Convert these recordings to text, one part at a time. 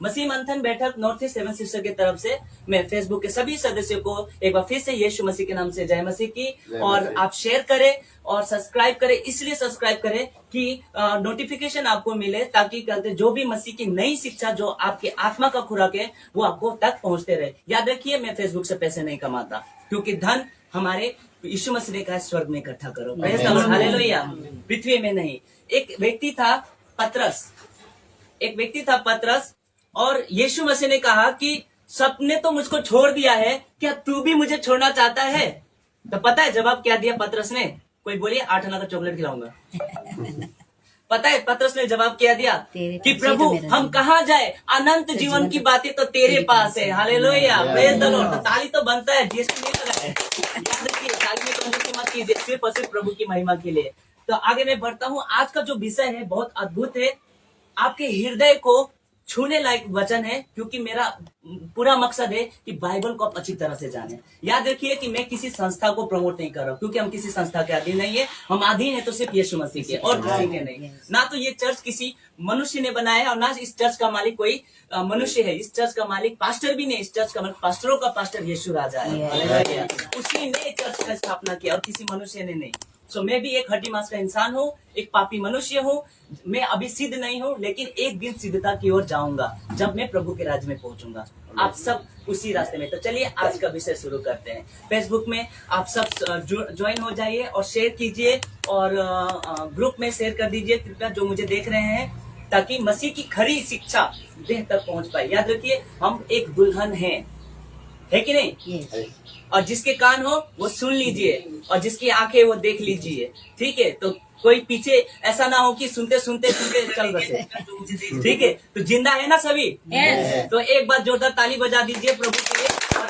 मसीह मंथन बैठक north east seven sister की तरफ से मैं फेसबुक के सभी सदस्यों को एक बार फिर से यीशु मसीह के नाम से जय मसीह की। और आप शेयर करें और सब्सक्राइब करें, इसलिए सब्सक्राइब करें कि नोटिफिकेशन आपको मिले, ताकि कहते जो भी मसीह की नई शिक्षा जो आपके आत्मा का खुराक है वो आपको तक पहुंचते रहे। याद रखिए, मैं फेसबुक से पैसे नहीं कमाता, क्योंकि धन हमारे यीशु मसीह ने कहा स्वर्ग में इकट्ठा करो, हालेलुया, पृथ्वी में नहीं। एक व्यक्ति था पतरस, और यीशु मसीह ने कहा कि सबने तो मुझको छोड़ दिया है, क्या तू भी मुझे छोड़ना चाहता है? तो पता है जवाब क्या दिया पतरस ने? कोई बोलिए 8 आना का चॉकलेट खिलाऊंगा। पता है पतरस ने जवाब क्या दिया कि प्रभु हम कहाँ जाए, अनंत जीवन की बातें तो तेरे पास है। Hallelujah, praise the Lord. तो ताली तो बनता है, जीएसटी नहीं लगा है। याद रखिए, ताली में कंजूसी मत कीजिए, सिर्फ और सिर्फ प्रभु की महिमा के लिए। तो आगे मैं बढ़ता हूँ। आज का जो विषय है बहुत अद्भुत है, आपके हृदय को छूने लायक वचन है, क्योंकि मेरा पूरा मकसद है कि बाइबल को आप अच्छी तरह से जाने। याद रखिए कि मैं किसी संस्था को प्रमोट नहीं कर रहा हूँ, क्योंकि हम किसी संस्था के अधीन नहीं है। हम अधीन है तो सिर्फ यीशु मसीह के, और किसी के नहीं। ना तो ये चर्च किसी मनुष्य ने बनाया है, और ना इस चर्च का मालिक कोई मनुष्य है। इस चर्च का मालिक पास्टर भी नहीं, इस चर्च का मालिक पास्टरों का पास्टर यीशु राजा है। उसी ने चर्च का स्थापना किया और किसी मनुष्य ने नहीं। सो मैं भी एक हड्डी मांस का इंसान हूँ, एक पापी मनुष्य हूँ। मैं अभी सिद्ध नहीं हूँ, लेकिन एक दिन सिद्धता की ओर जाऊंगा जब मैं प्रभु के राज्य में पहुंचूंगा। आप सब उसी रास्ते में। तो चलिए आज का विषय शुरू करते हैं। फेसबुक में आप सब ज्वाइन हो जाइए और शेयर कीजिए, और ग्रुप में शेयर कर दीजिए कृपया, जो मुझे देख रहे हैं, ताकि मसीह की खरी शिक्षा देह तक पहुंच पाए। याद रखिए, हम एक दुल्हन है कि नहीं? और जिसके कान हो वो सुन लीजिए, और जिसकी आंखें वो देख लीजिए। ठीक है? तो कोई पीछे ऐसा ना हो कि सुनते सुनते चल बसे। ठीक है? तो जिंदा है ना सभी? तो एक बार जोरदार ताली बजा दीजिए प्रभु के लिए, और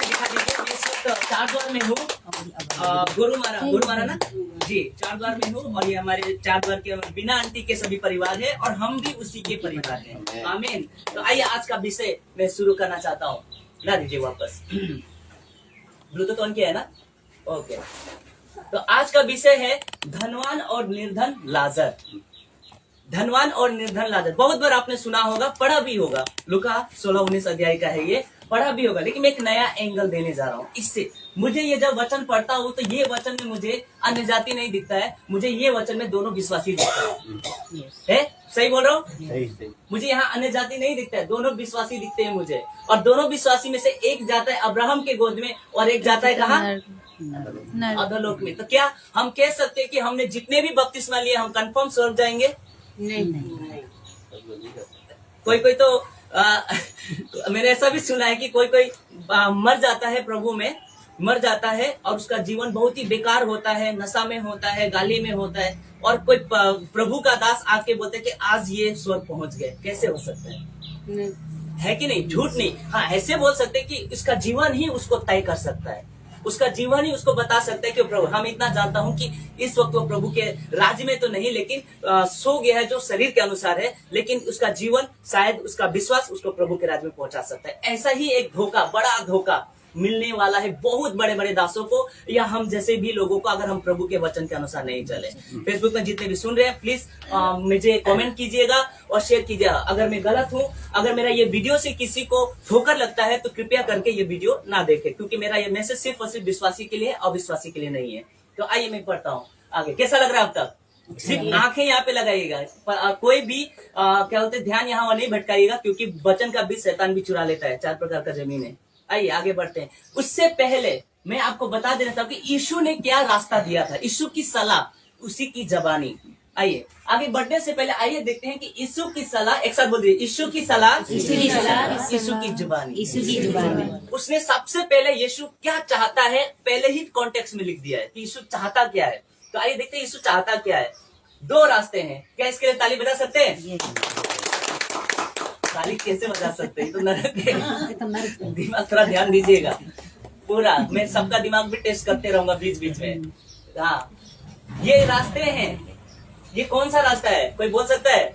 दिखा दीजिए। मैं इस वक्त चारद्वार में हूँ, गुरुमारा ना जी, चारद्वार में हूँ, और ये हमारे चारद्वार के बिना आंटी के सभी परिवार है, और हम भी उसी के परिवार हैं। आमीन। तो आइए आज का विषय मैं शुरू करना चाहता हूँ। ला दीजिए वापस, ब्लूटूथ ऑन किया है ना? ओके। तो आज का विषय है धनवान और निर्धन लाजर। धनवान और निर्धन लाजर बहुत बार आपने सुना होगा, पढ़ा भी होगा। लूका 16-19 अध्याय का है, ये पढ़ा भी होगा। लेकिन मैं एक नया एंगल देने जा रहा हूँ। इससे मुझे ये जब वचन पढ़ता हूँ, तो ये वचन में मुझे अन्य जाति नहीं दिखता है, मुझे ये वचन में दोनों विश्वासी दिखता है। सही बोल रहा हूँ? मुझे यहाँ अन्य जाति नहीं दिखता है, दोनों विश्वासी दिखते हैं मुझे। और दोनों विश्वासी में से एक जाता है अब्राहम के गोद में, और एक जाता है कहाँ? अधोलोक में। तो क्या हम कह सकते हैं कि हमने जितने भी बपतिस्मा लिए हम कंफर्म स्वर्ग जाएंगे? नहीं। कोई तो मैंने ऐसा भी सुना है कि कोई मर जाता है, प्रभु में मर जाता है, और उसका जीवन बहुत ही बेकार होता है, नशा में होता है, गाली में होता है, और कोई प्रभु का दास आके बोलते कि आज ये स्वर्ग पहुंच गए। कैसे हो सकता है? है कि नहीं? झूठ नहीं। हाँ, ऐसे बोल सकते कि इसका जीवन ही उसको तय कर सकता है, उसका जीवन ही उसको बता सकता है कि प्रभु, हम इतना जानता हूं कि इस वक्त वो प्रभु के राज्य में तो नहीं, लेकिन सो गया है, जो शरीर के अनुसार है, लेकिन उसका जीवन, शायद उसका विश्वास उसको प्रभु के राज्य में पहुंचा सकता है। ऐसा ही एक धोखा, बड़ा धोखा मिलने वाला है बहुत बड़े बड़े दासों को, या हम जैसे भी लोगों को, अगर हम प्रभु के वचन के अनुसार नहीं चले। फेसबुक में जितने भी सुन रहे हैं, प्लीज मुझे कमेंट कीजिएगा और शेयर कीजिएगा। अगर मैं गलत हूँ, अगर मेरा ये वीडियो से किसी को ठोकर लगता है, तो कृपया करके ये वीडियो ना देखे, क्योंकि मेरा ये मैसेज सिर्फ और सिर्फ विश्वासी के लिए है, अविश्वासी के लिए नहीं है। तो आइए मैं पढ़ता हूँ आगे। कैसा लग रहा है अब तक? सिर्फ आंखें यहाँ पे लगाइएगा, कोई भी क्या बोलते ध्यान यहाँ नहीं भटकाइएगा, क्योंकि वचन का बीज शैतान भी चुरा लेता है। 4 प्रकार का जमीन है। आइए आगे बढ़ते हैं। उससे पहले मैं आपको बता देना चाहता हूँ कि यीशु ने क्या रास्ता दिया था, यीशु की सलाह, उसी की जबानी। आइए आगे बढ़ने से पहले आइए देखते हैं कि यीशु की सलाह, एक साथ बोल दीजिए, यीशु की सलाह, यीशु की जुबानी। उसने सबसे पहले यीशु क्या चाहता है पहले ही कॉन्टेक्स्ट में लिख दिया है कि यीशु चाहता क्या है। तो आइए देखते हैं यीशु चाहता क्या है। 2 रास्ते हैं। क्या इसके लिए ताली बजा सकते हैं? ताली कैसे बजा सकते हैं? तो नरक है। दिमाग थोड़ा ध्यान दीजिएगा पूरा। मैं सबका दिमाग भी टेस्ट करते रहूंगा बीच बीच में। हाँ, ये रास्ते हैं। ये कौन सा रास्ता है? कोई बोल सकता है?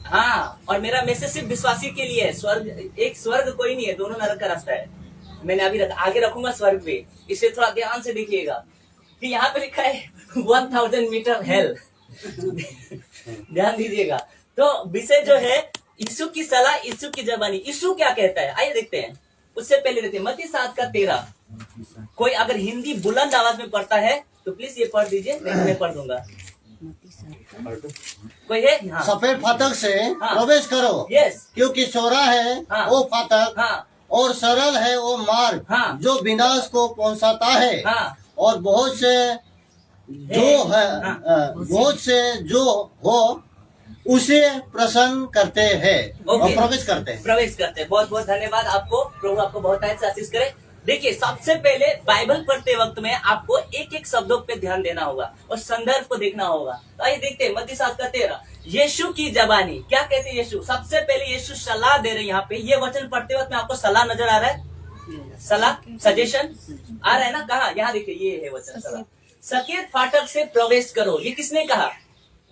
हाँ, और मेरा मैसेज सिर्फ विश्वासी के लिए है। स्वर्ग कोई नहीं है, दोनों नरक का रास्ता है। मैंने अभी आगे रखूंगा स्वर्ग भी, इसे थोड़ा ध्यान से देखिएगा कि यहाँ पे लिखा है 1000 मीटर हेल। ध्यान दीजिएगा। तो विषय जो है यीशु की सलाह, यीशु की जबानी, यीशु क्या कहता है आइए देखते हैं। उससे पहले देखते हैं मत्ती 7:13। कोई अगर हिंदी बुलंद आवाज में पढ़ता है तो प्लीज ये पढ़ दीजिए, मैं पढ़ दूंगा। कोई है? हाँ। सफेद फाटक से हाँ। प्रवेश करो, यस। क्योंकि चौड़ा है हाँ। वो फाटक हाँ और सरल है वो मार्ग हाँ। जो विनाश को पहुंचाता है, हाँ और बहुत से जो है बहुत से जो हो उसे प्रसन्न करते हैं और ओके। प्रवेश करते हैं। प्रवेश करते हैं। बहुत बहुत धन्यवाद आपको, प्रभु आपको बहुत अच्छे से आशीष करे। देखिए सबसे पहले बाइबल पढ़ते वक्त में आपको एक एक शब्दों पे ध्यान देना होगा और संदर्भ को देखना होगा। तो आइए देखते हैं मत्ती 7:13। यीशु की जबानी क्या कहते हैं? यीशु सबसे पहले यीशु सलाह दे रहे हैं। यहाँ पे ये वचन पढ़ते वक्त में आपको सलाह नजर आ रहा है? सलाह, सजेशन आ रहा है ना? कहा? यहाँ देखिए ये है वचन सलाह। सफेद फाटक से प्रवेश करो, ये किसने कहा?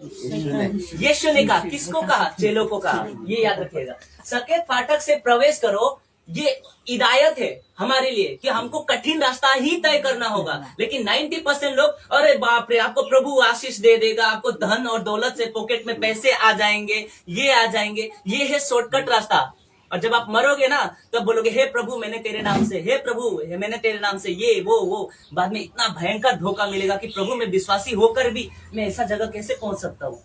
यीशु ने कहा। किसको कहा? चेलों को कहा। ये याद रखिएगा। सफेद फाटक से प्रवेश करो, ये हिदायत है हमारे लिए कि हमको कठिन रास्ता ही तय करना होगा। लेकिन 90% लोग अरे बाप रे आपको प्रभु आशीष दे देगा, आपको धन और दौलत से पॉकेट में पैसे आ जाएंगे, ये आ जाएंगे, ये है शॉर्टकट रास्ता। और जब आप मरोगे ना तब बोलोगे हे प्रभु मैंने तेरे नाम से, हे प्रभु मैंने तेरे नाम से ये वो। बाद में इतना भयंकर धोखा मिलेगा कि प्रभु में विश्वासी होकर भी मैं ऐसा जगह कैसे पहुंच सकता हूँ।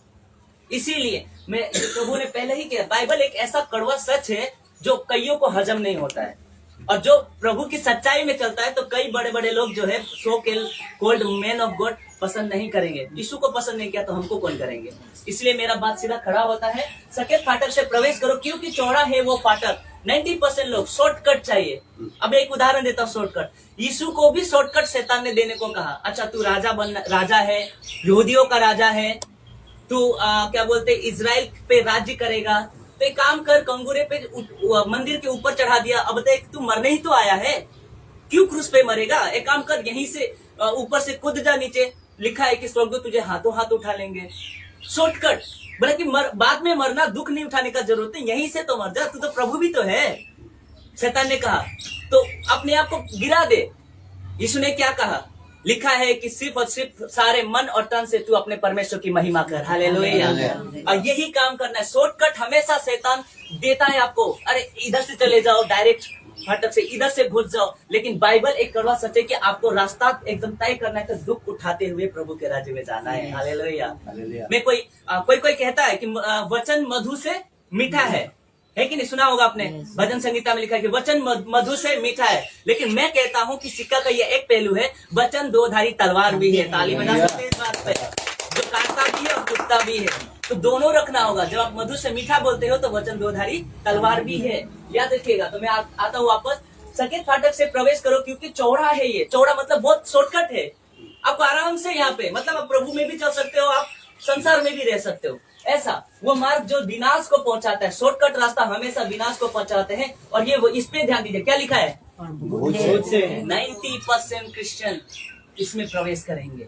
इसीलिए मैं प्रभु ने पहले ही किया। बाइबल एक ऐसा कड़वा सच है जो कईयों को हजम नहीं होता है, और जो प्रभु की सच्चाई में चलता है तो कई बड़े बड़े लोग जो है so called man of God पसंद नहीं करेंगे। यीशु को पसंद नहीं किया तो हमको कौन करेंगे? इसलिए मेरा बात सीधा खड़ा होता है, सफेद फाटक से प्रवेश करो क्योंकि चौड़ा है वो फाटक। 90% लोग शॉर्टकट चाहिए। अब एक उदाहरण देता हूँ शॉर्टकट। यीशु को भी शॉर्टकट शैतान ने देने को कहा। अच्छा तू राजा है, यहूदियों का राजा है, तू क्या बोलते इजराइल पे राज्य करेगा, तो एक काम कर, कंगूरे पे मंदिर के ऊपर चढ़ा दिया। अब देख तू मरने ही तो आया है, क्यों क्रूस पे मरेगा? एक काम कर, यहीं से ऊपर से कूद जा नीचे, लिखा है कि स्वर्गदूत तुझे हाथों हाथ उठा लेंगे। शॉर्टकट। बोले कि बाद में मरना, दुख नहीं उठाने का जरूरत है, यहीं से तो मर जा, तू तो प्रभु भी तो है। शैतान ने कहा तो अपने आप को गिरा दे। यीशु ने क्या कहा? लिखा है कि सिर्फ और सिर्फ सारे मन और तन से तू अपने परमेश्वर की महिमा कर। हालेलुया। और यही काम करना है। शॉर्टकट हमेशा शैतान देता है आपको, अरे इधर से चले जाओ, डायरेक्ट फाटक से इधर से घुस जाओ। लेकिन बाइबल एक कड़वा सच है कि आपको रास्ता एकदम तय करना है, तो दुख उठाते हुए प्रभु के राज्य में जाना है। हालेलुया। मैं कोई कहता है कि वचन मधु से मीठा है कि नहीं? सुना होगा आपने, भजन संगीता में लिखा है कि वचन मधु से मीठा है। लेकिन मैं कहता हूँ कि सिक्का का ये एक पहलू है, वचन दो धारी तलवार भी है। ताली बजा सकते हैं इस बात पे, जो काटता भी है और कुटता भी है। तो दोनों रखना होगा। जब आप मधु से मीठा बोलते हो तो वचन दो धारी तलवार भी है, याद रखिएगा। तो मैं आता हूँ वापस। सफेद फाटक से प्रवेश करो क्योंकि चौड़ा है। ये चौड़ा मतलब बहुत शॉर्टकट है, आपको आराम से यहाँ पे, मतलब आप प्रभु में भी चल सकते हो, आप संसार में भी रह सकते हो। ऐसा वो मार्ग जो विनाश को पहुंचाता है। शॉर्टकट रास्ता हमेशा विनाश को पहुंचाते हैं। और ये वो, इस पे ध्यान दीजिए क्या लिखा है? 90% क्रिश्चियन इसमें प्रवेश करेंगे।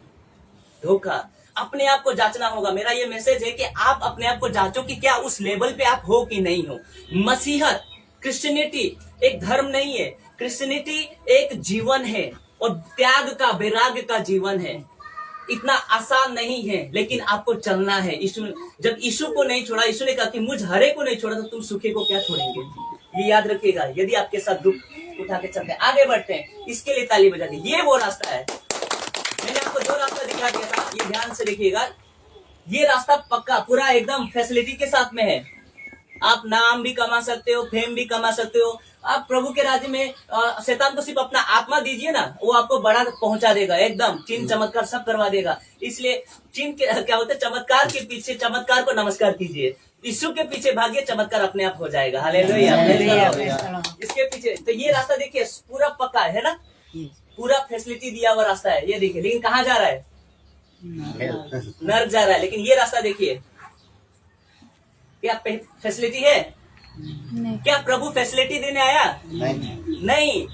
धोखा। अपने आप को जांचना होगा। मेरा ये मैसेज है कि आप अपने आप को जांचो कि क्या उस लेवल पे आप हो कि नहीं हो। मसीहत, क्रिश्चियनिटी एक धर्म नहीं है, क्रिश्चियनिटी एक जीवन है और त्याग का, वैराग्य का जीवन है। इतना आसान नहीं है, लेकिन आपको चलना है। जब यीशु को नहीं छोड़ा, यीशु ने कहा कि मुझ हरे को नहीं छोड़ा तो तुम सूखे को क्या छोड़ेंगे? ये याद रखिएगा। यदि आपके साथ दुख उठा के चलते हैं, आगे बढ़ते हैं, इसके लिए ताली बजा दी। ये वो रास्ता है। मैंने आपको दो रास्ता दिखा दिया था, ये ध्यान से देखिएगा। ये रास्ता पक्का पूरा एकदम फैसिलिटी के साथ में है। आप नाम भी कमा सकते हो, फेम भी कमा सकते हो। आप प्रभु के राज्य में शैतान को सिर्फ अपना आत्मा दीजिए ना, वो आपको बड़ा पहुंचा देगा, एकदम चिन्ह चमत्कार सब करवा देगा। इसलिए चिन्ह के क्या होता है, चमत्कार के पीछे चमत्कार को नमस्कार कीजिए, यीशु के पीछे भागिए, चमत्कार अपने आप हो जाएगा। हालेलुया। इसके पीछे तो ये रास्ता देखिए पूरा पक्का है ना, पूरा फैसिलिटी दिया हुआ रास्ता है। ये देखिए, लेकिन कहाँ जा रहा है? नर्क जा रहा है। लेकिन ये रास्ता देखिए, क्या फैसिलिटी है? क्या प्रभु फैसिलिटी देने आया? नहीं।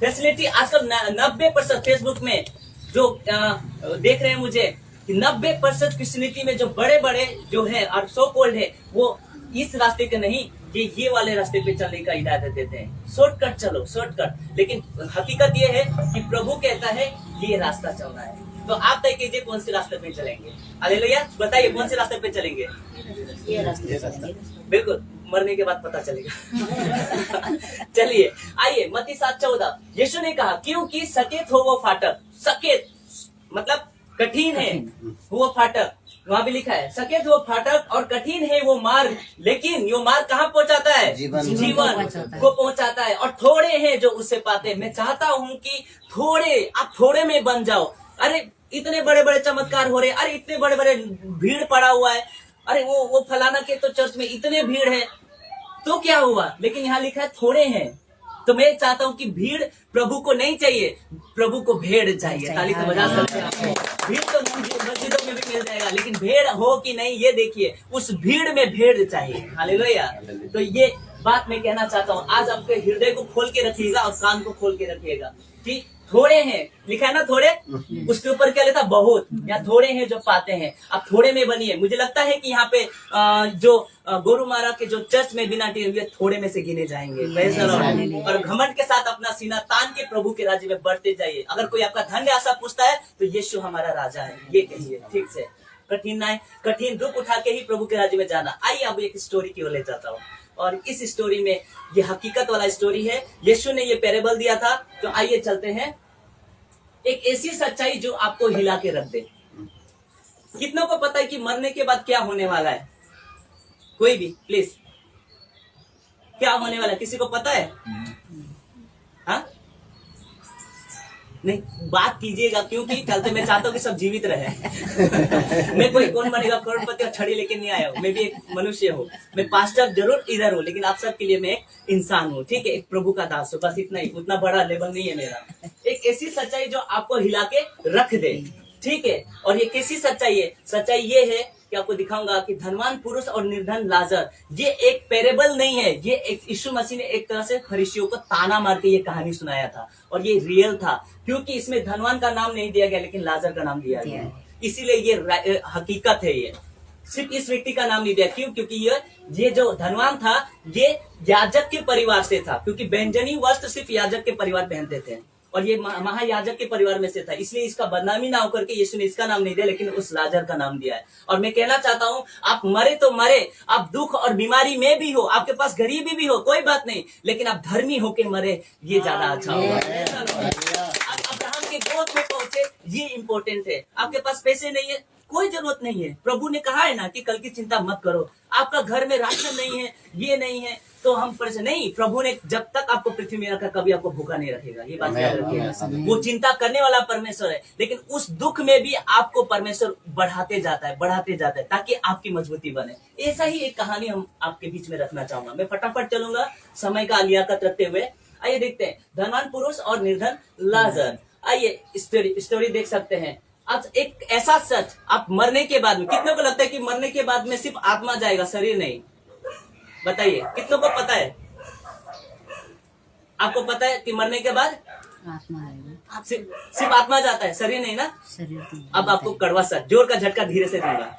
फैसिलिटी आजकल 90% फेसबुक में जो देख रहे हैं मुझे कि 90% क्रिश्चियनिटी में जो बड़े बड़े जो है और सो कॉल्ड है, वो इस रास्ते के नहीं, ये वाले रास्ते पे चलने का हिदायत देते हैं। शॉर्टकट चलो, शॉर्टकट। लेकिन हकीकत ये है कि प्रभु कहता है ये रास्ता चलना है। तो आप तय कीजिए कौन से रास्ते पे चलेंगे। हालेलुया। बताइए कौन से रास्ते पे चलेंगे? ये रास्ते बिल्कुल। मरने के बाद पता चलेगा। चलिए आइए, मत्ती 7:14, यीशु ने कहा क्योंकि सकेत हो वो फाटक, सकेत मतलब कठिन है वो फाटक, वहां भी लिखा है सकेत वो फाटक और कठिन है वो मार्ग, लेकिन वो मार्ग कहाँ पहुंचाता है? जीवन को पहुंचाता है, और थोड़े हैं जो उससे पाते हैं। मैं चाहता हूं कि आप थोड़े में बन जाओ। अरे इतने बड़े बड़े चमत्कार हो रहे, अरे इतने बड़े बड़े भीड़ पड़ा हुआ है, अरे वो फलाना के तो चर्च में इतने भीड़ है, तो क्या हुआ? लेकिन यहाँ लिखा है थोड़े हैं। तो मैं चाहता हूँ कि भीड़ प्रभु को नहीं चाहिए, प्रभु को भेड़ चाहिए। ताली तो बजा सकते हैं आपको। भीड़ तो मस्जिदों में भी मिल जाएगा, लेकिन भेड़ हो कि नहीं ये देखिए, उस भीड़ में भेड़ चाहिए। हालेलुया। तो ये बात मैं कहना चाहता हूँ। आज आपके हृदय को खोल के रखिएगा और कान को खोल के रखिएगा कि थोड़े हैं, लिखा है ना थोड़े, उसके ऊपर क्या लिखा? बहुत, या थोड़े हैं जो पाते हैं। आप थोड़े में बनिए। मुझे लगता है कि यहाँ पे जो गोरुमारा के जो चर्च में बिना टीम हुए थोड़े में से गिने जाएंगे। और घमंड के साथ अपना सीना तान के प्रभु के राज्य में बढ़ते जाइए। अगर कोई आपका धन्य आशा पूछता है तो यीशु हमारा राजा है, ये कहिए। ठीक से कठिन दुख उठा के ही प्रभु के राज्य में जाना। आइए अब एक स्टोरी की ओर ले जाता हूँ, और इस स्टोरी में ये हकीकत वाला स्टोरी है। यीशु ने ये पैरेबल दिया था। तो आइए चलते हैं। एक ऐसी सच्चाई जो आपको हिला के रख दे। कितनों को पता है कि मरने के बाद क्या होने वाला है? कोई भी प्लीज, क्या होने वाला है? किसी को पता है? हाँ नहीं, बात कीजिएगा, क्योंकि कल तो मैं चाहता हूँ कि सब जीवित रहे। मैं कोई कौन बनेगा करोड़पति और छड़ी लेके नहीं आया हूँ। मैं भी एक मनुष्य हूँ। मैं पास्टर जरूर इधर हूँ, लेकिन आप सबके लिए मैं एक इंसान हूँ। ठीक है, एक प्रभु का दास हूँ, बस इतना ही। उतना बड़ा लेवल नहीं है मेरा। एक ऐसी सच्चाई जो आपको हिला के रख दे। ठीक है, और ये कैसी सच्चाई है? सच्चाई ये है कि आपको दिखाऊंगा कि धनवान पुरुष और निर्धन लाजर, ये एक पैरेबल नहीं है। ये एक यीशु मसीह ने एक तरह से फरीसियों को ताना मार के ये कहानी सुनाया था, और ये रियल था, क्योंकि इसमें धनवान का नाम नहीं दिया गया, लेकिन लाजर का नाम दिया गया। इसीलिए ये हकीकत है। ये सिर्फ इस व्यक्ति का नाम नहीं दिया। क्यों? क्योंकि ये जो धनवान था ये याजक के परिवार से था, क्योंकि बैंजनी वस्त्र सिर्फ याजक के परिवार पहनते थे, और ये महायाजक के परिवार में से था। इसलिए इसका बदनामी ना होकर के यीशु ने इसका नाम नहीं दिया, लेकिन उस लाजर का नाम दिया है। और मैं कहना चाहता हूँ, आप मरे तो मरे, आप दुख और बीमारी में भी हो, आपके पास गरीबी भी हो, कोई बात नहीं, लेकिन आप धर्मी होके मरे, ये ज्यादा अच्छा होगा। आप अब्राहम के गोद में पहुंचे, ये इम्पोर्टेंट है। आपके पास पैसे नहीं है, कोई जरूरत नहीं है। प्रभु ने कहा है ना कि कल की चिंता मत करो। आपका घर में राशन नहीं है, ये नहीं है, तो हम परेशान नहीं। प्रभु ने जब तक आपको पृथ्वी में रखा, कभी आपको भूखा नहीं रखेगा। ये बात याद रखिएगा। वो चिंता करने वाला परमेश्वर है, लेकिन उस दुख में भी आपको परमेश्वर बढ़ाते जाता है, ताकि आपकी मजबूती बने। ऐसा ही एक कहानी हम आपके बीच में रखना चाहूंगा। मैं फटाफट चलूंगा समय का लियाकत रखते हुए। आइए देखते हैं, धनवान पुरुष और निर्धन लाजर। आइए स्टोरी देख सकते हैं। अब एक ऐसा सच, आप मरने के बाद में, कितनों को लगता है कि मरने के बाद में सिर्फ आत्मा जाएगा, शरीर नहीं? बताइए, कितनों को पता है? आपको पता है कि मरने के बाद आत्मा आएगा, सिर्फ आत्मा जाता है, शरीर नहीं ना? शरीर अब आपको कड़वा सच, जोर का झटका धीरे से दूंगा।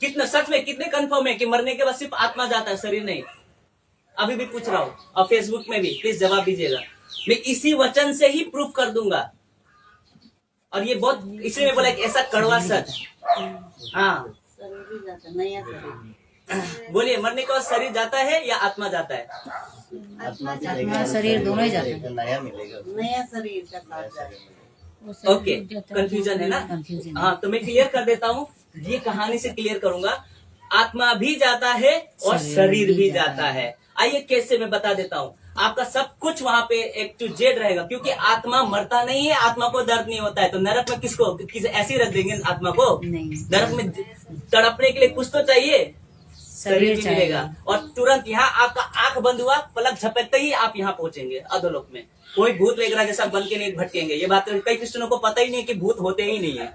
कितना सच में, कितने कंफर्म है कि मरने के बाद सिर्फ आत्मा जाता है, शरीर नहीं? अभी भी पूछ रहा हूँ, और फेसबुक में भी प्लीज जवाब दीजिएगा। मैं इसी वचन से ही प्रूफ कर दूंगा। और ये बहुत, इसलिए मैं बोला एक ऐसा कड़वा सच। हाँ बोलिए, मरने के बाद शरीर जाता है या आत्मा जाता है? आत्मा शरीर दोनों ही जाते हैं। नया मिलेगा, नया शरीर का साथ जाएगा। ओके, कंफ्यूजन है ना? हाँ, तो मैं क्लियर कर देता हूँ, ये कहानी से क्लियर करूंगा। आत्मा भी जाता है और शरीर भी जाता है। आइए कैसे, मैं बता देता हूँ। आपका सब कुछ वहां पे एक टू जेड रहेगा, क्योंकि आत्मा मरता नहीं है, आत्मा को दर्द नहीं होता है। तो नरक में किसको ऐसे ही रख देंगे आत्मा को? नहीं। नरक में तड़पने के लिए कुछ तो चाहिए, शरीर भी मिलेगा। और तुरंत यहाँ आपका आंख बंद हुआ, पलक झपकते ही आप यहाँ पहुंचेंगे अधोलोक में। कोई भूत वगैरह जैसा बन के नहीं भटकेंगे। ये बात कई क्रिश्चियनों को पता ही नहीं कि भूत होते ही नहीं है।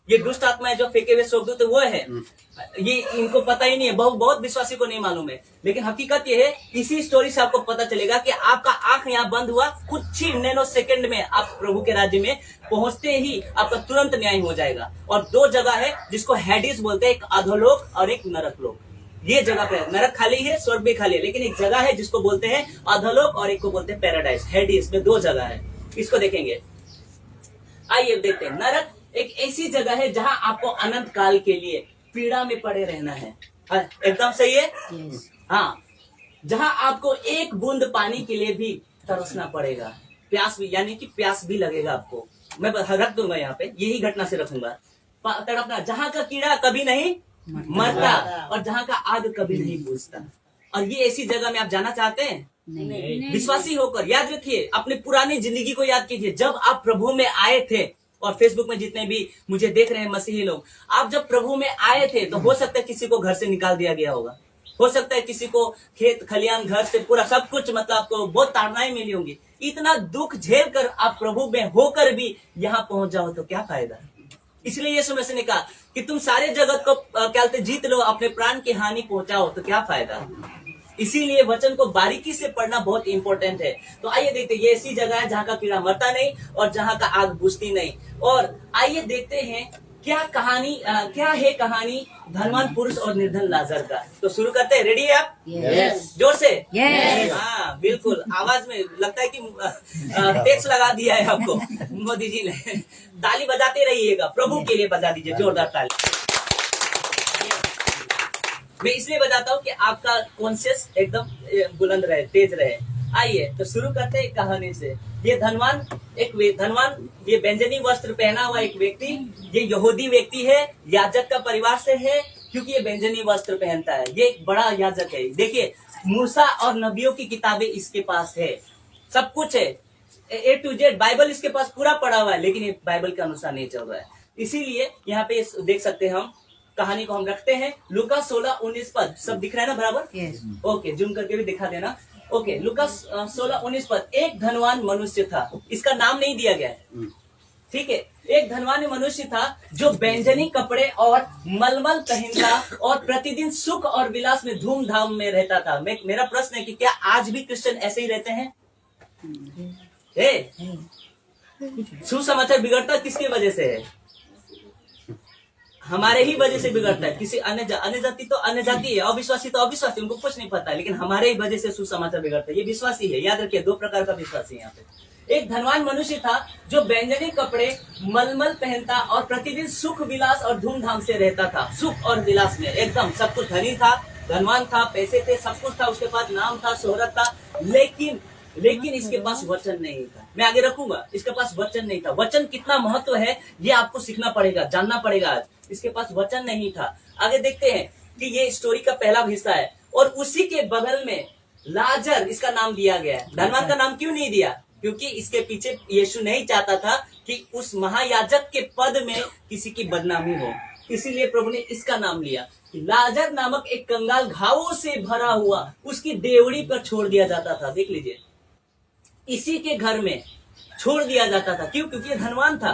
ये दुष्ट आत्माएं जो फेंके हुए स्वर्गदूत तो वो है, ये इनको पता ही नहीं है। बहुत विश्वासी को नहीं मालूम है। लेकिन हकीकत ये है, इसी स्टोरी से आपको पता चलेगा कि आपका आंख यहाँ बंद हुआ, कुछ ही नैनो सेकंड में आप प्रभु के राज्य में पहुंचते ही आपका तुरंत न्याय हो जाएगा। और दो जगह है जिसको हेडिस बोलते हैं, एक अधोलोक और एक नरक लोक। ये जगह पे नरक खाली है, स्वर्ग भी खाली है, लेकिन एक जगह है जिसको बोलते हैं अधोलोक और एक को बोलते हैं पैराडाइज। हेडिस में दो जगह है, इसको देखेंगे। आइए देखते हैं। नरक एक ऐसी जगह है जहां आपको अनंत काल के लिए पीड़ा में पड़े रहना है। एकदम सही है। हाँ, जहां आपको एक बूंद पानी के लिए भी तरसना पड़ेगा, प्यास भी, यानी कि प्यास भी लगेगा आपको। मैं रख दूंगा यहाँ पे, यही घटना से रखूंगा। तड़पना, जहां का कीड़ा कभी नहीं मरता और जहां का आग कभी नहीं बुझता। और ये ऐसी जगह में आप जाना चाहते हैं? नहीं। विश्वासी होकर याद रखिए, अपनी पुरानी जिंदगी को याद कीजिए। जब आप प्रभु में आए थे, और फेसबुक में जितने भी मुझे देख रहे हैं मसीही लोग, आप जब प्रभु में आए थे तो हो सकता है किसी को घर से निकाल दिया गया होगा, हो सकता है किसी को खेत खलियान घर से पूरा सब कुछ, मतलब आपको बहुत ताड़नाएं मिली होंगी। इतना दुख झेल कर आप प्रभु में होकर भी यहाँ पहुंच जाओ तो क्या फायदा। इसलिए यीशु मसीह ने कहा कि तुम सारे जगत को क्या कहते जीत लो, अपने प्राण की हानि पहुंचाओ तो क्या फायदा। इसीलिए वचन को बारीकी से पढ़ना बहुत इंपॉर्टेंट है। तो आइए देखते हैं, ये ऐसी जगह है जहाँ का कीड़ा मरता नहीं और जहाँ का आग बुझती नहीं। और आइए देखते हैं क्या कहानी, क्या है कहानी धनवान पुरुष और निर्धन लाजर का। तो शुरू करते हैं, रेडी है आप? Yes. जोर से Yes. हाँ बिल्कुल, आवाज में लगता है कि टैक्स लगा दिया है आपको मोदी जी ने। ताली बजाते रहिएगा, प्रभु के लिए बजा दीजिए जोरदार ताली। मैं इसलिए बजाता हूँ कि आपका कॉन्शियस एकदम बुलंद रहे, तेज रहे। आइए तो शुरू करते हैं कहानी से। ये धनवान ये बैंजनी वस्त्र पहना हुआ एक व्यक्ति, ये यहूदी व्यक्ति है, याजक का परिवार से है, क्योंकि ये बैंजनी वस्त्र पहनता है। ये एक बड़ा याजक है। देखिए, मूसा और नबियों की किताबें इसके पास है, सब कुछ है, A to Z बाइबल इसके पास पूरा पढ़ा हुआ है, लेकिन ये बाइबल के अनुसार नहीं चल रहा है। इसीलिए यहाँ पे देख सकते हैं हम, कहानी को हम रखते हैं लूका 16-19 पद। सब दिख रहा है ना बराबर? Yes. ओके, जूम करके भी दिखा देना। ओके, लूका 16-19 पद। एक धनवान मनुष्य था, इसका नाम नहीं दिया गया है, ठीक है। एक धनवान मनुष्य था जो बैंजनी कपड़े और मलमल पहनता और प्रतिदिन सुख और विलास में धूमधाम में रहता था। मेरा प्रश्न है कि क्या आज भी क्रिश्चियन ऐसे ही रहते हैं? सुसमाचार बिगड़ता किसकी वजह से है? हमारे ही वजह से बिगड़ता है। किसी अन्य जाति तो अन्य जाति है, अविश्वासी तो अविश्वासी, उनको कुछ नहीं पता है, लेकिन हमारे ही वजह से सुसमाचार बिगड़ता है। ये विश्वासी है, याद रखिए, दो प्रकार का विश्वासी है यहाँ पे। एक धनवान मनुष्य था जो बैंजनी कपड़े मलमल पहनता और प्रतिदिन सुख विलास और धूमधाम से रहता था। सुख और विलास में एकदम सब कुछ, धनी था, धनवान था, पैसे थे, सब कुछ था, उसके पास नाम था, शोहरत था, लेकिन इसके पास वचन नहीं था। मैं आगे रखूंगा, इसके पास वचन नहीं था। वचन कितना महत्व है ये आपको सीखना पड़ेगा, जानना पड़ेगा। आज इसके पास वचन नहीं था। आगे देखते हैं कि ये स्टोरी का पहला हिस्सा है। और उसी के बगल में लाजर, इसका नाम दिया गया है। धनवान का नाम क्यों नहीं दिया? क्योंकि इसके पीछे यीशु नहीं चाहता था कि उस महायाजक के पद में किसी की बदनामी हो, इसीलिए प्रभु ने इसका नाम लिया। लाजर नामक एक कंगाल घावों से भरा हुआ उसकी देवड़ी पर छोड़ दिया जाता था। देख लीजिए, इसी के घर में छोड़ दिया जाता था। क्यों? क्योंकि ये धनवान था